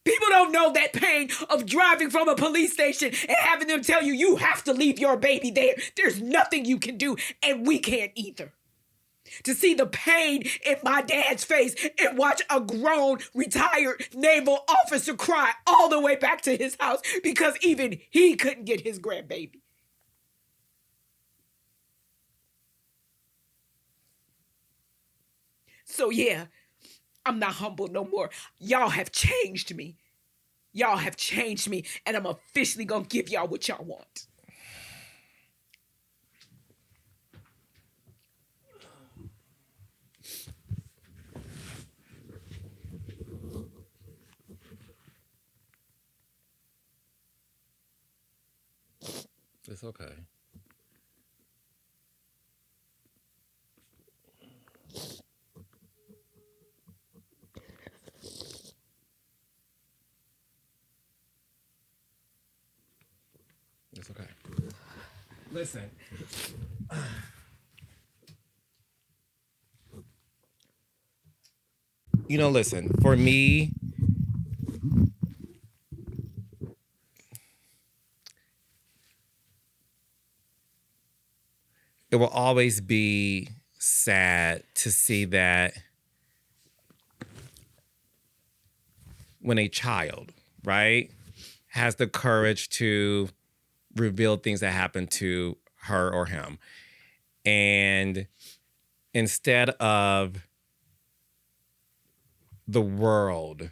People don't know that pain of driving from a police station and having them tell you, you have to leave your baby there. There's nothing you can do, and we can't either. To see the pain in my dad's face and watch a grown, retired naval officer cry all the way back to his house because even he couldn't get his grandbaby. So yeah, I'm not humble no more. Y'all have changed me. Y'all have changed me, and I'm officially gonna give y'all what y'all want. It's okay. It's okay. Listen. Listen, for me, it will always be sad to see that when a child, right, has the courage to reveal things that happen to her or him, and instead of the world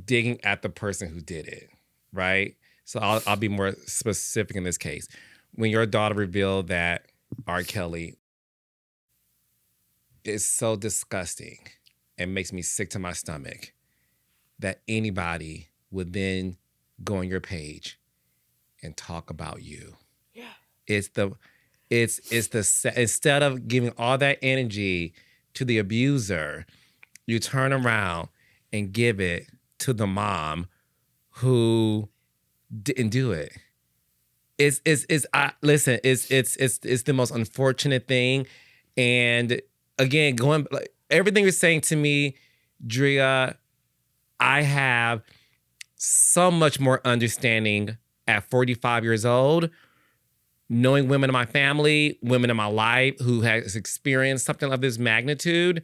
digging at the person who did it, right? So I'll be more specific in this case. When your daughter revealed that R. Kelly is so disgusting and makes me sick to my stomach that anybody would then go on your page and talk about you. Yeah. Instead of giving all that energy to the abuser, you turn around and give it to the mom who didn't do it. It's the most unfortunate thing. And again, everything you're saying to me, Drea, I have so much more understanding at 45 years old, knowing women in my family, women in my life who has experienced something of this magnitude.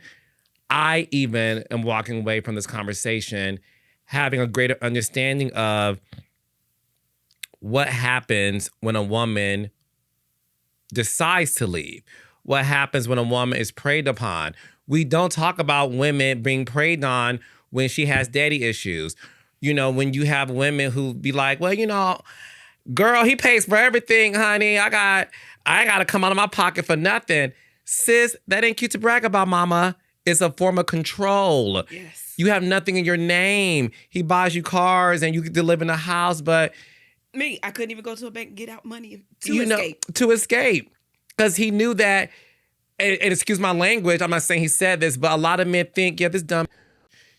I even am walking away from this conversation having a greater understanding of what happens when a woman decides to leave. What happens when a woman is preyed upon. We don't talk about women being preyed on when she has daddy issues. When you have women who be like, well, girl, he pays for everything, honey. I got to come out of my pocket for nothing. Sis, that ain't cute to brag about, mama. It's a form of control. Yes. You have nothing in your name. He buys you cars and you can live in a house, but Me, I couldn't even go to a bank and get out money to escape. Because he knew that, and excuse my language, I'm not saying he said this, but a lot of men think, yeah, this dumb,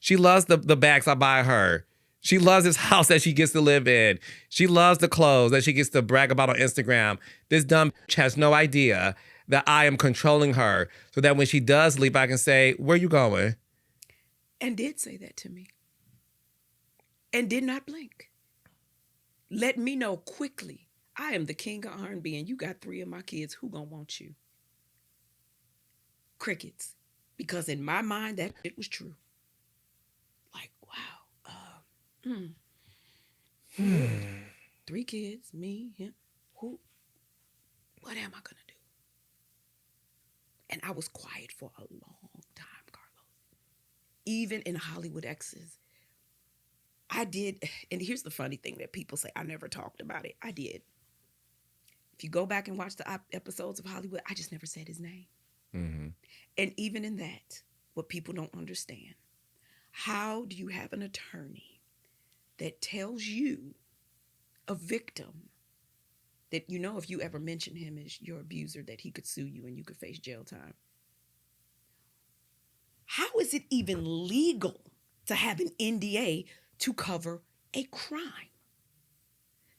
she loves the bags I buy her. She loves this house that she gets to live in. She loves the clothes that she gets to brag about on Instagram. This dumb has no idea that I am controlling her so that when she does leave, I can say, where you going? And did say that to me. And did not blink. Let me know quickly. I am the king of R&B and you got 3 of my kids. Who gonna want you? Crickets. Because in my mind, that it was true. Like, wow. 3 kids, me, him. Who? What am I gonna do? And I was quiet for a long time, Carlos. Even in Hollywood Exes, I did. And here's the funny thing that people say, I never talked about it. I did. If you go back and watch the episodes of Hollywood, I just never said his name. Mm-hmm. And even in that, what people don't understand, how do you have an attorney that tells you, a victim, that you know if you ever mention him as your abuser, that he could sue you and you could face jail time? How is it even legal to have an NDA to cover a crime?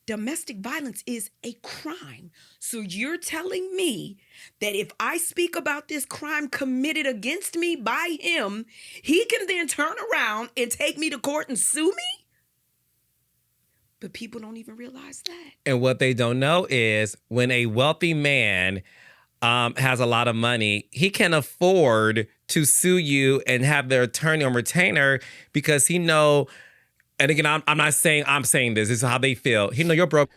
Domestic violence is a crime. So you're telling me that if I speak about this crime committed against me by him, he can then turn around and take me to court and sue me? But people don't even realize that. And what they don't know is when a wealthy man has a lot of money, he can afford to sue you and have their attorney on retainer because he know, and again, I'm not saying I'm saying this. This is how they feel. He know you're broke,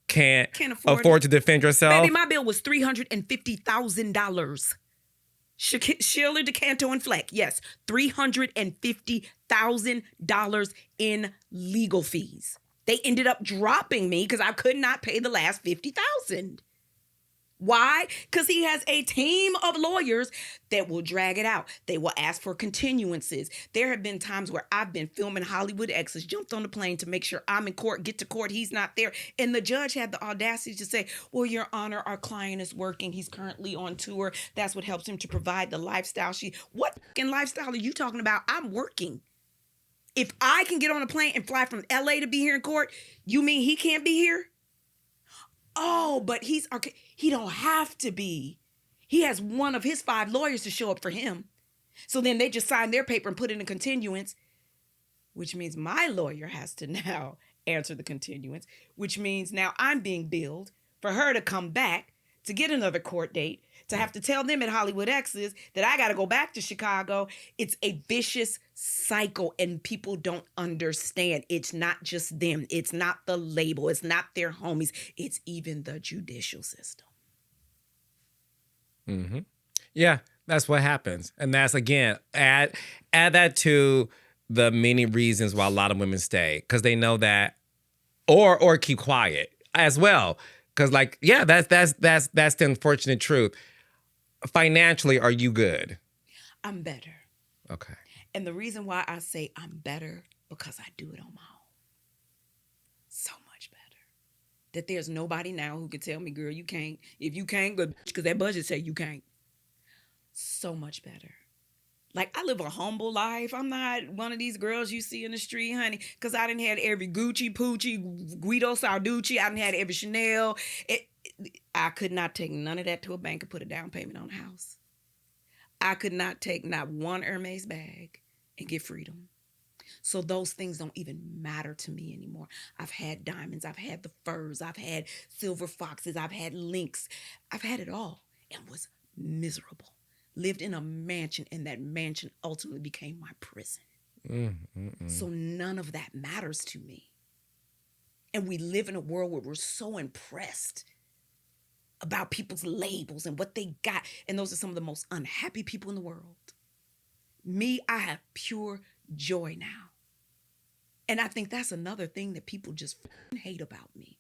can't afford to defend yourself. Baby, my bill was $350,000. Sheila DeCanto and Fleck, yes, $350,000 in legal fees. They ended up dropping me because I could not pay the last $50,000. Why? Because he has a team of lawyers that will drag it out. They will ask for continuances. There have been times where I've been filming Hollywood Exes, jumped on the plane to make sure I'm in court, get to court, he's not there. And the judge had the audacity to say, well, Your Honor, our client is working. He's currently on tour. That's what helps him to provide the lifestyle. What fucking lifestyle are you talking about? I'm working. If I can get on a plane and fly from LA to be here in court, you mean he can't be here? Oh, but he don't have to be. He has one of his 5 lawyers to show up for him. So then they just sign their paper and put in a continuance, which means my lawyer has to now answer the continuance, which means now I'm being billed for her to come back to get another court date, to have to tell them at Hollywood Exes that I got to go back to Chicago. It's a vicious cycle, and people don't understand. It's not just them. It's not the label. It's not their homies. It's even the judicial system. Mm-hmm. Yeah, that's what happens. And that's, again, add that to the many reasons why a lot of women stay, because they know that, or keep quiet as well. Because, like, yeah, that's the unfortunate truth. Financially, are you good? I'm better. Okay. And the reason why I say I'm better, because I do it on my own. So much better. That there's nobody now who can tell me, girl, you can't. If you can't, go, because that budget say you can't. So much better. Like, I live a humble life. I'm not one of these girls you see in the street, honey, because I done had every Gucci, Poochie, Guido Sarducci. I done had every Chanel. I could not take none of that to a bank and put a down payment on a house. I could not take not one Hermes bag and get freedom. So those things don't even matter to me anymore. I've had diamonds. I've had the furs. I've had silver foxes. I've had lynx. I've had it all and was miserable. Lived in a mansion, and that mansion ultimately became my prison. So none of that matters to me. And we live in a world where we're so impressed about people's labels and what they got. And those are some of the most unhappy people in the world. Me, I have pure joy now. And I think that's another thing that people just hate about me.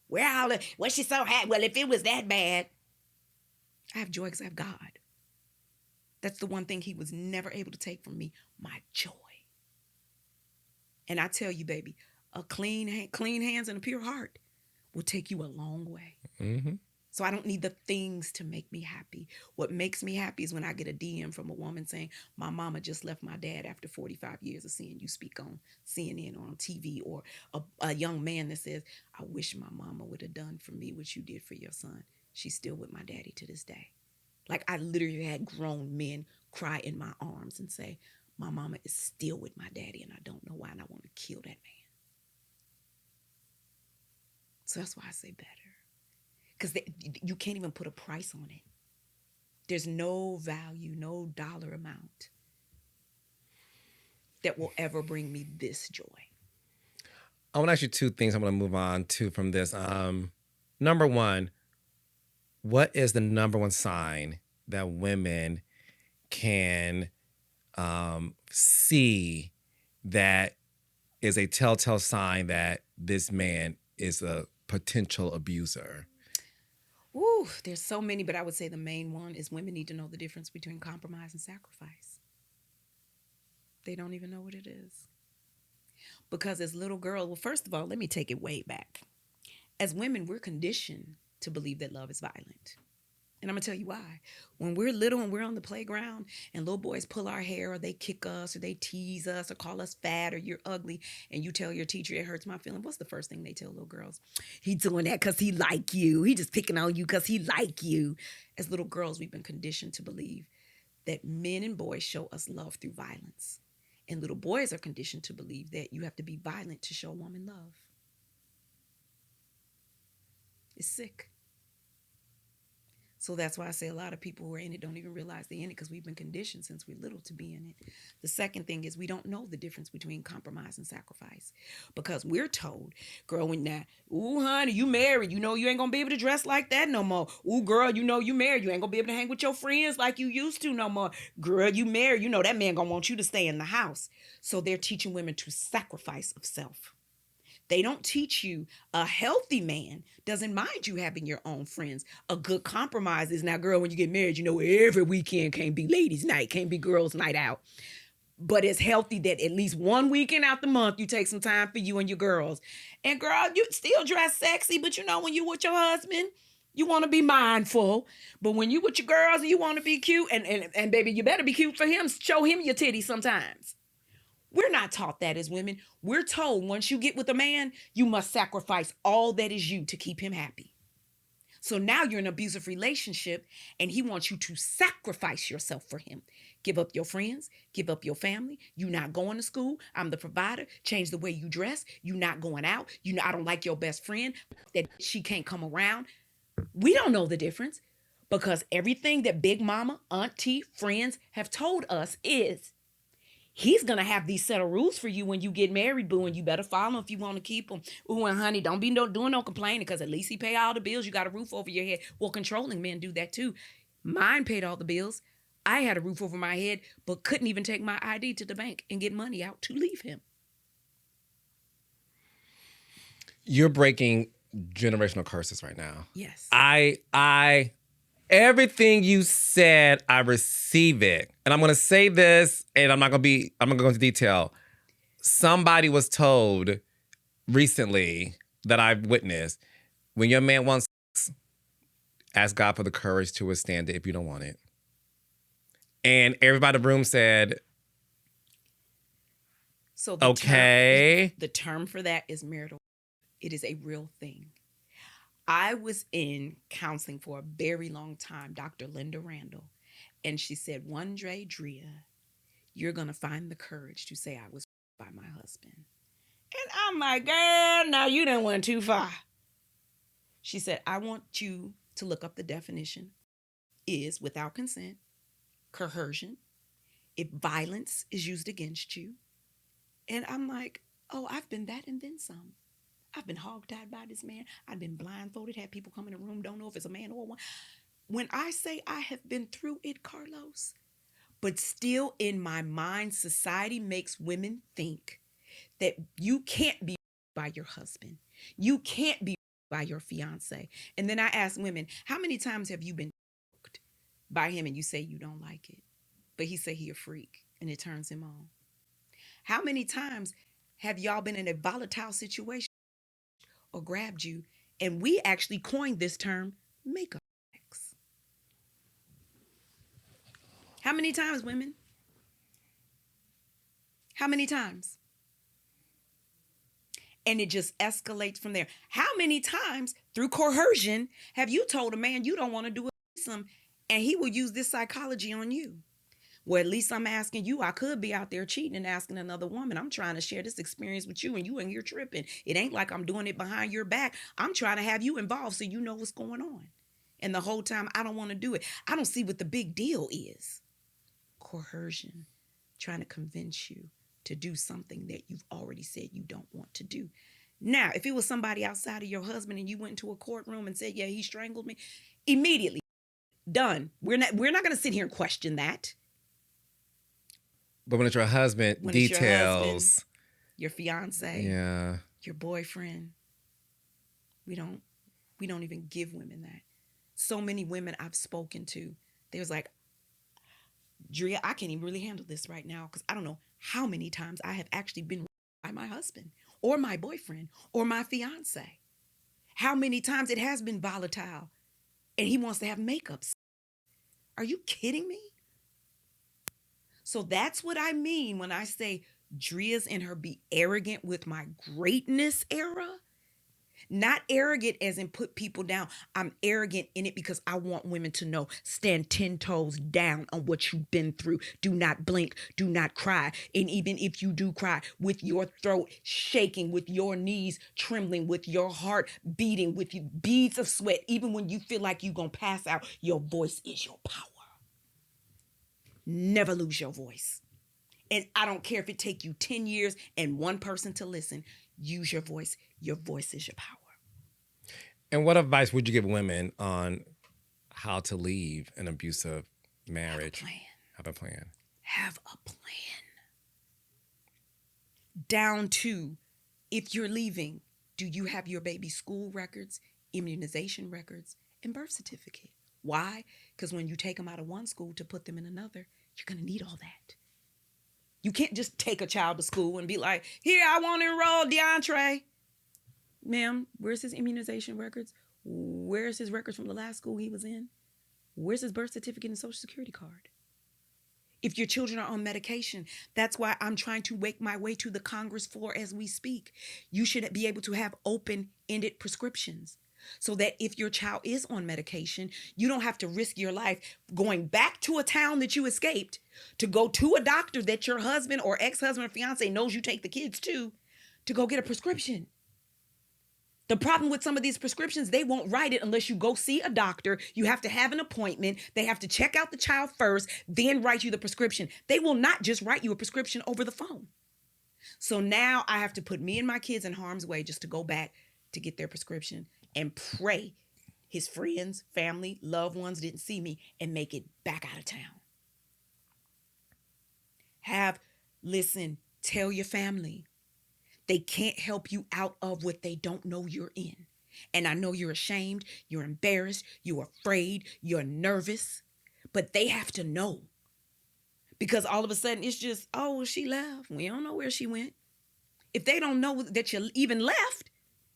Well, she's so happy. Well, if it was that bad, I have joy because I have God. That's the one thing he was never able to take from me, my joy. And I tell you, baby, a clean hands and a pure heart will take you a long way. Mm-hmm. So I don't need the things to make me happy. What makes me happy is when I get a DM from a woman saying, my mama just left my dad after 45 years of seeing you speak on CNN or on TV, or a young man that says, I wish my mama would have done for me what you did for your son. She's still with my daddy to this day. Like, I literally had grown men cry in my arms and say, my mama is still with my daddy and I don't know why, and I want to kill that man. So that's why I say better. Because you can't even put a price on it. There's no value, no dollar amount that will ever bring me this joy. I want to ask you two things I'm going to move on to from this. Number one, what is the number one sign that women can see that is a telltale sign that this man is a potential abuser? Ooh, there's so many, but I would say the main one is women need to know the difference between compromise and sacrifice. They don't even know what it is. Because as little girls, well, first of all, let me take it way back. As women, we're conditioned to believe that love is violent. And I'm going to tell you why. When we're little and we're on the playground and little boys pull our hair, or they kick us, or they tease us, or call us fat, or you're ugly, and you tell your teacher it hurts my feelings, what's the first thing they tell little girls? He doing that because he like you. He just picking on you because he like you. As little girls, we've been conditioned to believe that men and boys show us love through violence. And little boys are conditioned to believe that you have to be violent to show a woman love. It's sick. So that's why I say a lot of people who are in it don't even realize they're in it, because we've been conditioned since we're little to be in it. The second thing is we don't know the difference between compromise and sacrifice, because we're told, girl, when now, ooh, honey, you married, you know you ain't gonna be able to dress like that no more. Ooh, girl, you know you married, you ain't gonna be able to hang with your friends like you used to no more. Girl, you married, you know that man gonna want you to stay in the house. So they're teaching women to sacrifice of self. They don't teach you a healthy man doesn't mind you having your own friends. A good compromise is, now, girl, when you get married, you know, every weekend can't be ladies' night, can't be girls' night out. But it's healthy that at least one weekend out the month, you take some time for you and your girls. And girl, you still dress sexy, but you know, when you with your husband, you want to be mindful. But when you with your girls and you want to be cute, and baby, you better be cute for him. Show him your titties sometimes. We're not taught that as women. We're told once you get with a man, you must sacrifice all that is you to keep him happy. So now you're in an abusive relationship and he wants you to sacrifice yourself for him. Give up your friends, give up your family. You not going to school. I'm the provider. Change the way you dress. You not going out. You know, I don't like your best friend, that she can't come around. We don't know the difference, because everything that big mama, auntie, friends have told us is, he's going to have these set of rules for you when you get married, boo, and you better follow them if you want to keep them. Ooh, and honey, don't be doing no complaining, because at least he pay all the bills. You got a roof over your head. Well, controlling men do that too. Mine paid all the bills. I had a roof over my head, but couldn't even take my ID to the bank and get money out to leave him. You're breaking generational curses right now. Yes. Everything you said, I receive it. And I'm going to say this, and I'm going to go into detail. Somebody was told recently that I've witnessed, when your man wants sex, ask God for the courage to withstand it if you don't want it. And everybody in the room said, so okay. The term for that is marital. It is a real thing. I was in counseling for a very long time, Dr. Linda Randall, and she said, one day, Drea, you're going to find the courage to say I was by my husband. And I'm like, girl, now you done went too far. She said, I want you to look up the definition. Is without consent, coercion, if violence is used against you. And I'm like, oh, I've been that and then some. I've been hogtied by this man. I've been blindfolded, had people come in the room, don't know if it's a man or a woman. When I say I have been through it, Carlos, but still in my mind, society makes women think that you can't be by your husband. You can't be by your fiance. And then I ask women, how many times have you been by him and you say you don't like it, but he say he a freak and it turns him on? How many times have y'all been in a volatile situation or grabbed you And we actually coined this term, makeup sex. How many times, women? How many times? And it just escalates from there. How many times through coercion have you told a man you don't want to do a threesome and he will use this psychology on you? Well, at least I'm asking you. I could be out there cheating and asking another woman. I'm trying to share this experience with you and you in here tripping. It ain't like I'm doing it behind your back. I'm trying to have you involved so you know what's going on. And the whole time I don't want to do it. I don't see what the big deal is. Coercion, trying to convince you to do something that you've already said you don't want to do. Now, if it was somebody outside of your husband and you went into a courtroom and said, yeah, he strangled me, immediately done. We're not going to sit here and question that. But when it's your husband, When details. It's your husband, your fiance, yeah, your boyfriend, we don't even give women that. So many women I've spoken to, they was like, Drea, I can't even really handle this right now because I don't know how many times I have actually been by my husband or my boyfriend or my fiance. How many times it has been volatile and he wants to have makeup. Are you kidding me? So that's what I mean when I say Drea's in her be arrogant with my greatness era. Not arrogant as in put people down. I'm arrogant in it because I want women to know, stand 10 toes down on what you've been through. Do not blink. Do not cry. And even if you do cry, with your throat shaking, with your knees trembling, with your heart beating, with beads of sweat, even when you feel like you're going to pass out, your voice is your power. Never lose your voice. And I don't care if it take you 10 years and one person to listen. Use your voice. Your voice is your power. And what advice would you give women on how to leave an abusive marriage? Have a plan. Have a plan. Down to, if you're leaving, do you have your baby's school records, immunization records, and birth certificate? Why? Because when you take them out of one school to put them in another, you're going to need all that. You can't just take a child to school and be like, here, I want to enroll DeAndre. Ma'am, where's his immunization records? Where's his records from the last school he was in? Where's his birth certificate and social security card? If your children are on medication, that's why I'm trying to wake my way to the Congress floor as we speak. You should be able to have open-ended prescriptions so that if your child is on medication, you don't have to risk your life going back to a town that you escaped to go to a doctor that your husband or ex-husband or fiance knows you take the kids to go get a prescription. The problem with some of these prescriptions, they won't write it unless you go see a doctor. You have to have an appointment. They have to check out the child first, then write you the prescription. They will not just write you a prescription over the phone. So now I have to put me and my kids in harm's way just to go back to get their prescription and pray his friends, family, loved ones didn't see me and make it back out of town. Tell your family. They can't help you out of what they don't know you're in. And I know you're ashamed, you're embarrassed, you're afraid, you're nervous, but they have to know. Because all of a sudden it's just, oh, she left. We don't know where she went. If they don't know that you even left,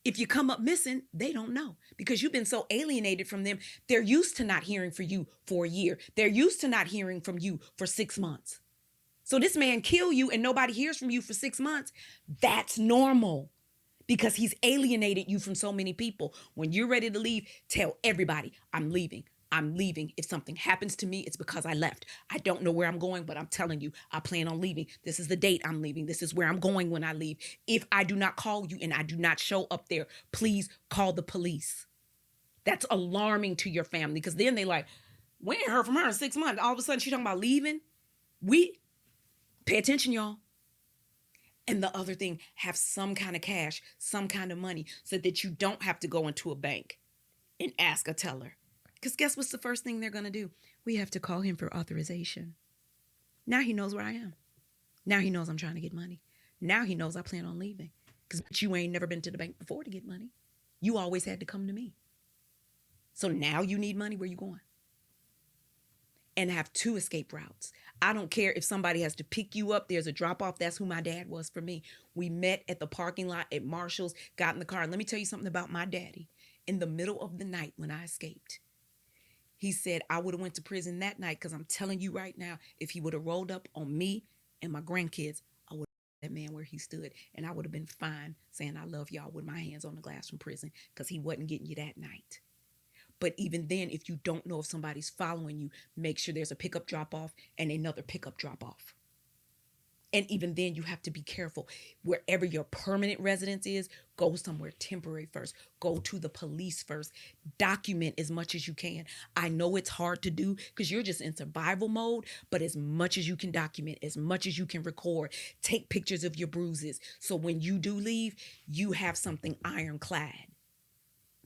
if you come up missing, they don't know because you've been so alienated from them. They're used to not hearing from you for a year. They're used to not hearing from you for 6 months. So this man kill you and nobody hears from you for 6 months. That's normal because he's alienated you from so many people. When you're ready to leave, tell everybody, I'm leaving. I'm leaving. If something happens to me, it's because I left. I don't know where I'm going, but I'm telling you, I plan on leaving. This is the date I'm leaving. This is where I'm going when I leave. If I do not call you and I do not show up there, please call the police. That's alarming to your family because then they like, we ain't heard from her in 6 months. All of a sudden she's talking about leaving. Pay attention, y'all. And the other thing, have some kind of cash, some kind of money so that you don't have to go into a bank and ask a teller. Because guess what's the first thing they're going to do? We have to call him for authorization. Now he knows where I am. Now he knows I'm trying to get money. Now he knows I plan on leaving. Because you ain't never been to the bank before to get money. You always had to come to me. So now you need money, where you going? And have 2 escape routes. I don't care if somebody has to pick you up. There's a drop off. That's who my dad was for me. We met at the parking lot at Marshall's, got in the car. And let me tell you something about my daddy. in the middle of the night when I escaped. He said I would have went to prison that night because I'm telling you right now, if he would have rolled up on me and my grandkids, I would have that man where he stood, and I would have been fine saying I love y'all with my hands on the glass from prison because he wasn't getting you that night. But even then, if you don't know if somebody's following you, make sure there's a pickup drop off and another pickup drop off. And even then, you have to be careful. Wherever your permanent residence is, go somewhere temporary first. Go to the police first. Document as much as you can. I know it's hard to do because you're just in survival mode, but as much as you can document, as much as you can record, take pictures of your bruises. So when you do leave, you have something ironclad.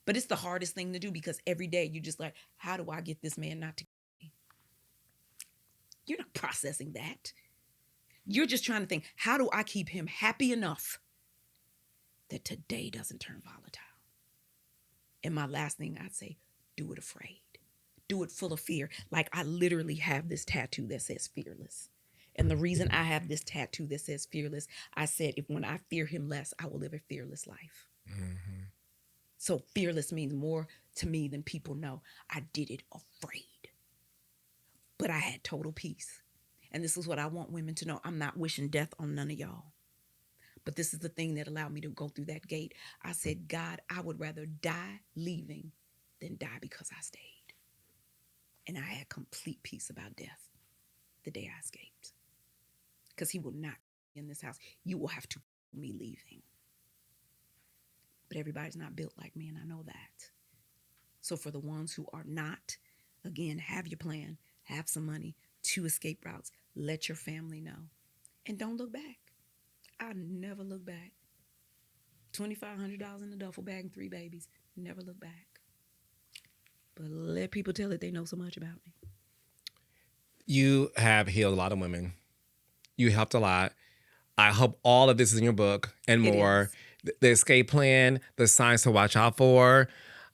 But it's the hardest thing to do because every day you're just like, how do I get this man not to kill me? You're not processing that. You're just trying to think, how do I keep him happy enough that today doesn't turn volatile? And my last thing I'd say, do it afraid. Do it full of fear. Like I literally have this tattoo that says fearless. And the reason I have this tattoo that says fearless, I said, if when I fear him less, I will live a fearless life. Mm-hmm. So fearless means more to me than people know. I did it afraid. But I had total peace. And this is what I want women to know. I'm not wishing death on none of y'all. But this is the thing that allowed me to go through that gate. I said, God, I would rather die leaving than die because I stayed. And I had complete peace about death the day I escaped. Because he will not be in this house. You will have to me leaving. But everybody's not built like me, and I know that. So for the ones who are not, again, have your plan, have some money, 2 escape routes, let your family know. And don't look back. I never look back. $2,500 in a duffel bag and 3 babies. Never look back. But let people tell it they know so much about me. You have healed a lot of women. You helped a lot. I hope all of this is in your book and more. The escape plan, the signs to watch out for.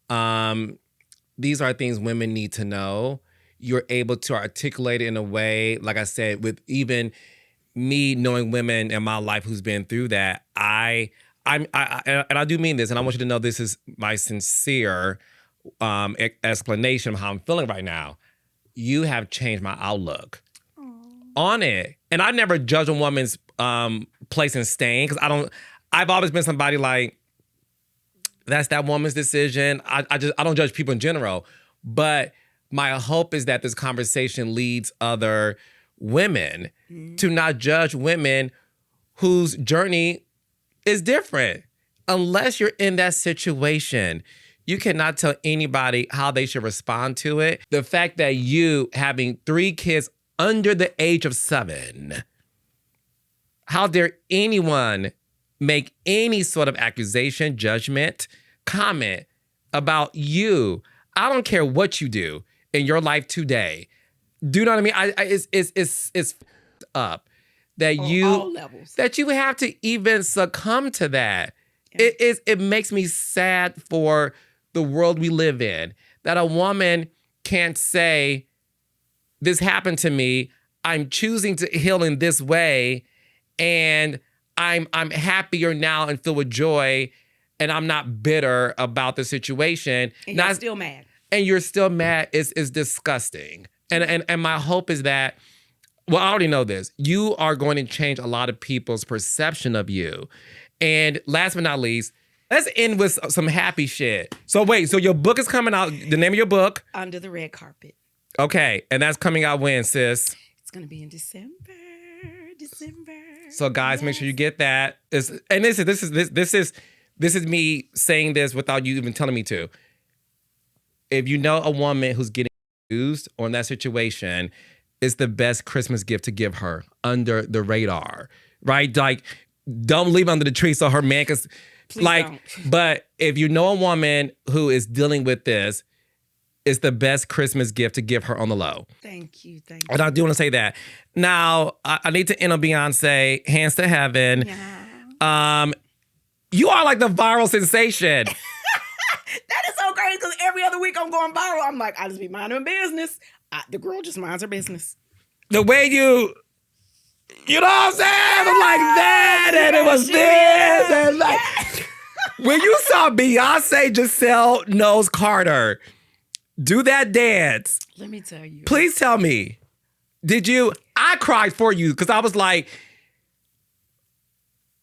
These are things women need to know. You're able to articulate it in a way, like I said, with even me knowing women in my life who's been through that. I do mean this, and I want you to know this is my sincere explanation of how I'm feeling right now. You have changed my outlook on it, and I never judge a woman's place in staying because I've always been somebody like that's that woman's decision. I don't judge people in general, but my hope is that this conversation leads other women to not judge women whose journey is different. Unless you're in that situation, you cannot tell anybody how they should respond to it. The fact that you having 3 kids under the age of 7, how dare anyone make any sort of accusation, judgment, comment about you? I don't care what you do in your life today. Do you know what I mean? It's up that all levels. That you have to even succumb to that. Yeah. It makes me sad for the world we live in that a woman can't say, this happened to me. I'm choosing to heal in this way, and I'm happier now and filled with joy, and I'm not bitter about the situation. And you're still mad. And you're still mad. It's disgusting. And my hope is that, well, I already know this. You are going to change a lot of people's perception of you. And last but not least, let's end with some happy shit. So wait, so your book is coming out. The name of your book? Under the Red Carpet. Okay, and that's coming out when, sis? It's gonna be in December. So guys, make sure you get that. This is me saying this without you even telling me to. If you know a woman who's getting used or in that situation, it's the best Christmas gift to give her under the radar, right? Like, don't leave under the tree so her man can, don't. But if you know a woman who is dealing with this, it's the best Christmas gift to give her on the low. Thank you. And I do want to say that. Now, I need to end on Beyonce, Hands to Heaven. Yeah. You are like the viral sensation. That is so crazy because every other week I'm going viral. I'm like, I just be minding my business. The girl just minds her business. The way you know what I'm saying? I'm like that, and it was this, and like, When you saw Beyonce Giselle Knowles Carter do that dance, Let me tell you. please tell me, did you? I cried for you because I was like,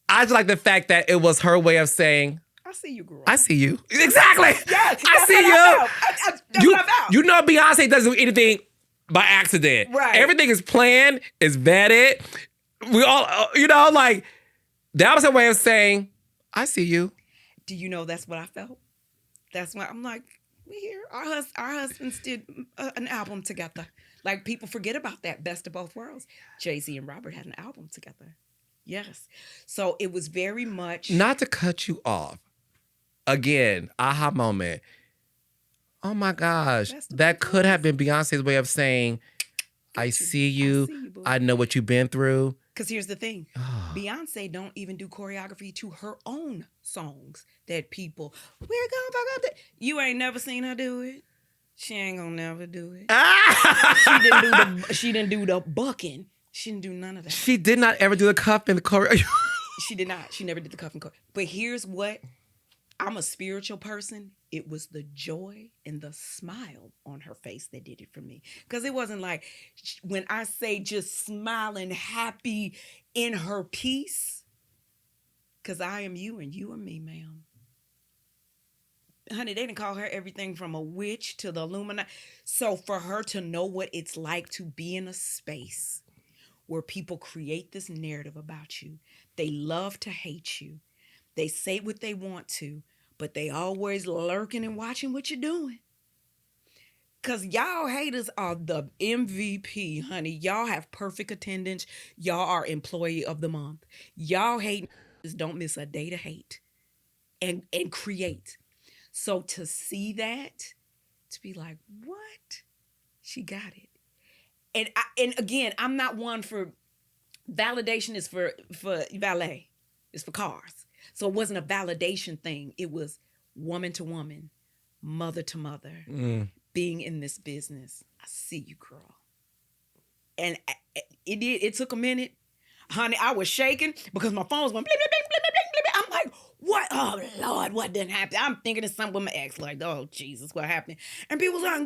I just like the fact that it was her way of saying, I see you, girl. I see you. Exactly. Yes, I see you. That's what I felt. You know Beyonce doesn't do anything by accident. Right. Everything is planned, is vetted. We all, like, that was her way of saying, I see you. Do you know that's what I felt? That's why I'm like, we here. Our husbands did an album together. Like, people forget about that Best of Both Worlds. Jay-Z and Robert had an album together. Yes. So it was very much. Not to cut you off. Again, aha moment. Oh my gosh. That could have been Beyonce's way of saying, I see you. I know what you've been through. Because here's the thing. Beyonce don't even do choreography to her own songs that people, we're gonna fuck up. You ain't never seen her do it. She ain't gonna never do it. She didn't do the bucking. She didn't do none of that. She did not ever do the cuff and the choreo. She did not. She never did the cuff and choreo. But here's what. I'm a spiritual person. It was the joy and the smile on her face that did it for me. Because it wasn't like, when I say just smiling, happy in her peace, because I am you and you are me, ma'am. Honey, they didn't call her everything from a witch to the Illuminati. So for her to know what it's like to be in a space where people create this narrative about you, they love to hate you. They say what they want to, but they always lurking and watching what you're doing. Because y'all haters are the MVP, honey. Y'all have perfect attendance. Y'all are employee of the month. Y'all haters don't miss a day to hate and create. So to see that, to be like, what? She got it. And again, I'm not one for validation is for valet. It's for cars. So it wasn't a validation thing. It was woman to woman, mother to mother, being in this business. I see you, girl. And it took a minute. Honey, I was shaking because my phone was going, blip, blip, blip, blip, blip, blip. I'm like, what? Oh, Lord, what didn't happen? I'm thinking it's something with my ex. Like, oh, Jesus, what happened? And people was like,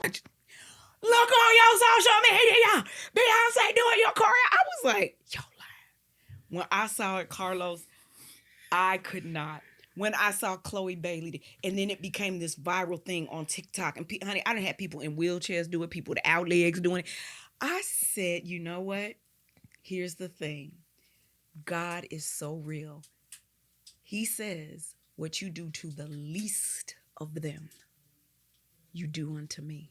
look on your social media. Beyonce doing your choreo. I was like, yo, lying. When I saw it, Carlos, I could not. When I saw Chloe Bailey, and then it became this viral thing on TikTok. And honey, I done had people in wheelchairs do it, people with out legs doing it. I said, you know what? Here's the thing. God is so real. He says, what you do to the least of them, you do unto me.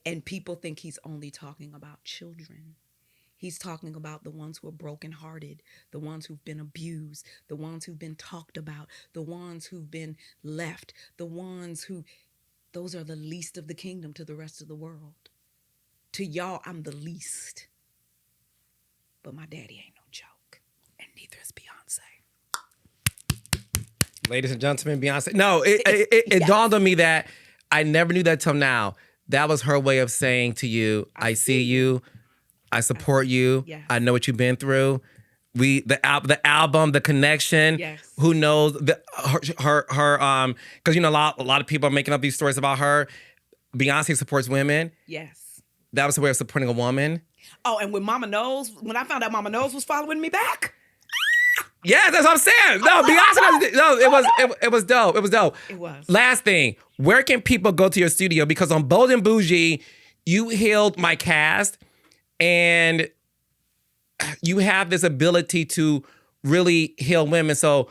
And people think he's only talking about children. He's talking about the ones who are brokenhearted, the ones who've been abused, the ones who've been talked about, the ones who've been left, the ones who, those are the least of the kingdom to the rest of the world. To y'all, I'm the least. But my daddy ain't no joke, and neither is Beyonce. Ladies and gentlemen, Beyonce. No, it dawned on me that I never knew that till now. That was her way of saying to you, I see you. I support you. Yes. I know what you've been through. The album, the connection. Yes. Who knows her? Because a lot of people are making up these stories about her. Beyonce supports women. Yes. That was a way of supporting a woman. Oh, and when I found out Mama Knowles was following me back. Yeah, that's what I'm saying. No, Beyonce. No, it was dope. It was dope. It was. Last thing, where can people go to your studio? Because on Bold and Bougie, you healed my cast. And you have this ability to really heal women. So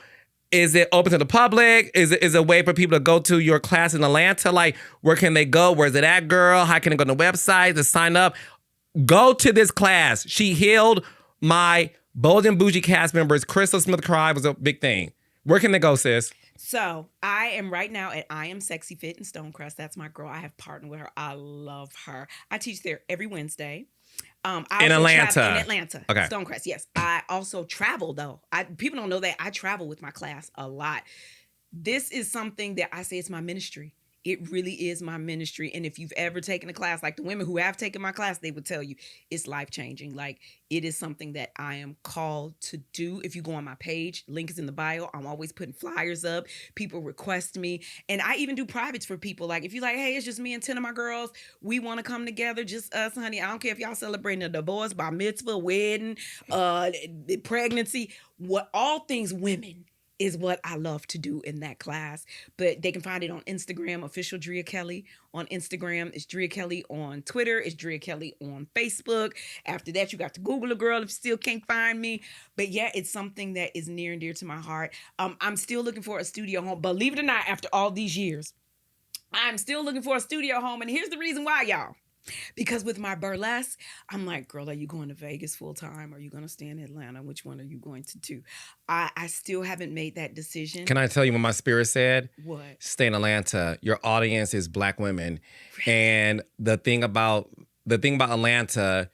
is it open to the public? Is it a way for people to go to your class in Atlanta? Like, where can they go? Where's it at, girl? How can they go to the website to sign up? Go to this class. She healed my Bold and Bougie cast members. Crystal Smith Cry was a big thing. Where can they go, sis? So I am right now at I Am Sexy Fit in Stonecrest. That's my girl. I have partnered with her. I love her. I teach there every Wednesday. In Atlanta. In Atlanta. Okay. Stonecrest, yes. I also travel, though. People don't know that I travel with my class a lot. This is something that I say it's my ministry. It really is my ministry. And if you've ever taken a class, like the women who have taken my class, they would tell you it's life changing. Like it is something that I am called to do. If you go on my page, link is in the bio. I'm always putting flyers up. People request me. And I even do privates for people. Like if you're like, hey, it's just me and 10 of my girls. We want to come together, just us, honey. I don't care if y'all celebrating a divorce, bar mitzvah, wedding, pregnancy, what all things women is what I love to do in that class. But they can find it on Instagram, official Drea Kelly on Instagram. It's Drea Kelly on Twitter. It's Drea Kelly on Facebook. After that, you got to Google a girl if you still can't find me. But yeah, it's something that is near and dear to my heart. I'm still looking for a studio home. Believe it or not, after all these years, I'm still looking for a studio home. And here's the reason why, y'all. Because with my burlesque, I'm like, girl, are you going to Vegas full time? Are you going to stay in Atlanta? Which one are you going to do? I still haven't made that decision. Can I tell you what my spirit said? What? Stay in Atlanta. Your audience is Black women. And the thing about Atlanta,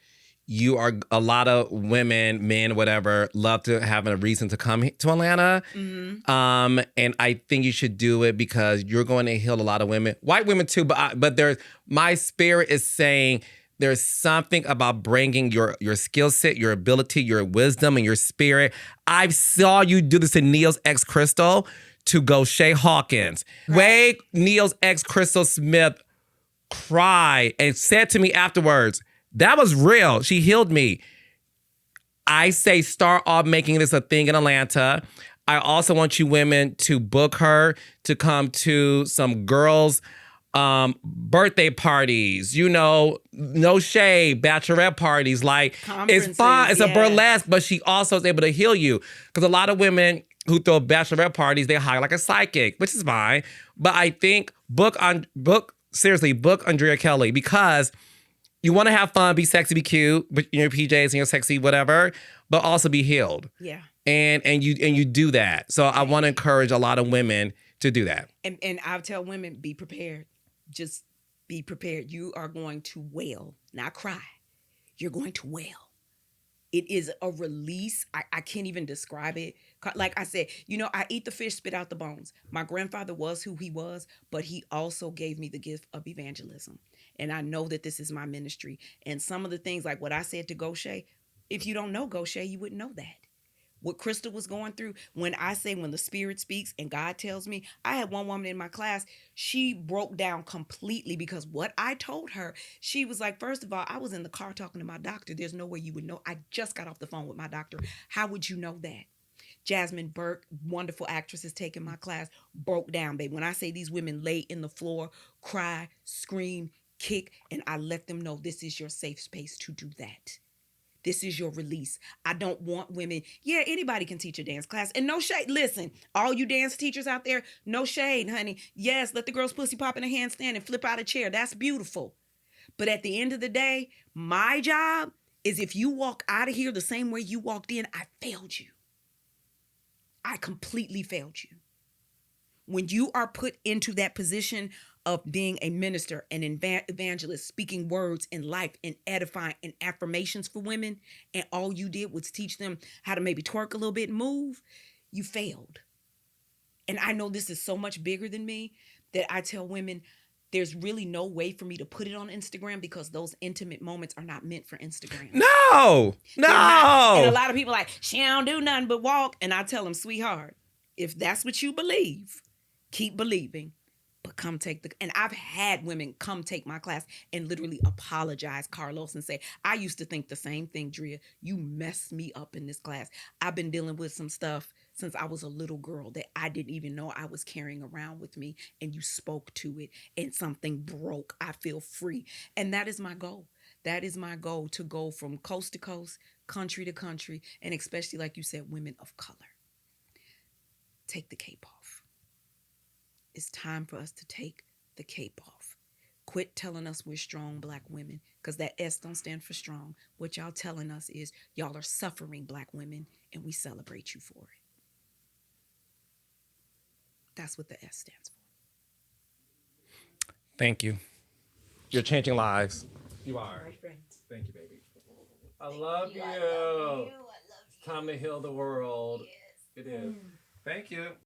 you are a lot of women, men, whatever, love to have a reason to come to Atlanta. Mm-hmm. And I think you should do it because you're going to heal a lot of women, white women too. But there's my spirit is saying there's something about bringing your skill set, your ability, your wisdom, and your spirit. I saw you do this in Neil's ex Crystal to go Shay Hawkins. Right. Way Neil's ex Crystal Smith cried and said to me afterwards, that was real. She healed me. I say start off making this a thing in Atlanta. I also want you women to book her to come to some girls' birthday parties, no shade, bachelorette parties. Like, it's fun. It's a burlesque, but she also is able to heal you. Because a lot of women who throw bachelorette parties, they hire like a psychic, which is fine. But I think book Drea Kelly, because you want to have fun, be sexy, be cute, in your PJs and your sexy whatever, but also be healed. Yeah. And you do that. So I want to encourage a lot of women to do that. And I'll tell women, be prepared. Just be prepared. You are going to wail, not cry. You're going to wail. It is a release. I can't even describe it. Like I said, I eat the fish, spit out the bones. My grandfather was who he was, but he also gave me the gift of evangelism. And I know that this is my ministry. And some of the things, like what I said to Goshay, if you don't know Goshay, you wouldn't know that. What Crystal was going through, when the Spirit speaks and God tells me, I had one woman in my class, she broke down completely because what I told her, she was like, first of all, I was in the car talking to my doctor. There's no way you would know. I just got off the phone with my doctor. How would you know that? Jasmine Burke, wonderful actress, has taken my class, broke down, babe. When I say these women lay in the floor, cry, scream, kick, and I let them know this is your safe space to do that. This is your release. I don't want women. Yeah, anybody can teach a dance class. And no shade. Listen, all you dance teachers out there, no shade, honey. Yes, let the girls pussy pop in a handstand and flip out a chair. That's beautiful. But at the end of the day, my job is if you walk out of here the same way you walked in, I failed you. I completely failed you. When you are put into that position of being a minister, an evangelist, speaking words in life and edifying and affirmations for women, and all you did was teach them how to maybe twerk a little bit and move, you failed. And I know this is so much bigger than me that I tell women, there's really no way for me to put it on Instagram because those intimate moments are not meant for Instagram. No. And a lot of people are like, she don't do nothing but walk. And I tell them, sweetheart, if that's what you believe, keep believing. But come take and I've had women come take my class and literally apologize, Carlos, and say, I used to think the same thing, Drea. You messed me up in this class. I've been dealing with some stuff since I was a little girl that I didn't even know I was carrying around with me. And you spoke to it and something broke. I feel free. And that is my goal. That is my goal, to go from coast to coast, country to country, and especially, like you said, women of color. Take the cape off. It's time for us to take the cape off. Quit telling us we're strong Black women, because that S don't stand for strong. What y'all telling us is y'all are suffering Black women, and we celebrate you for it. That's what the S stands for. Thank you. You're changing lives. You are. All right, friends. Thank you, baby. I love you. It's time to heal the world. Yes. It is. Thank you.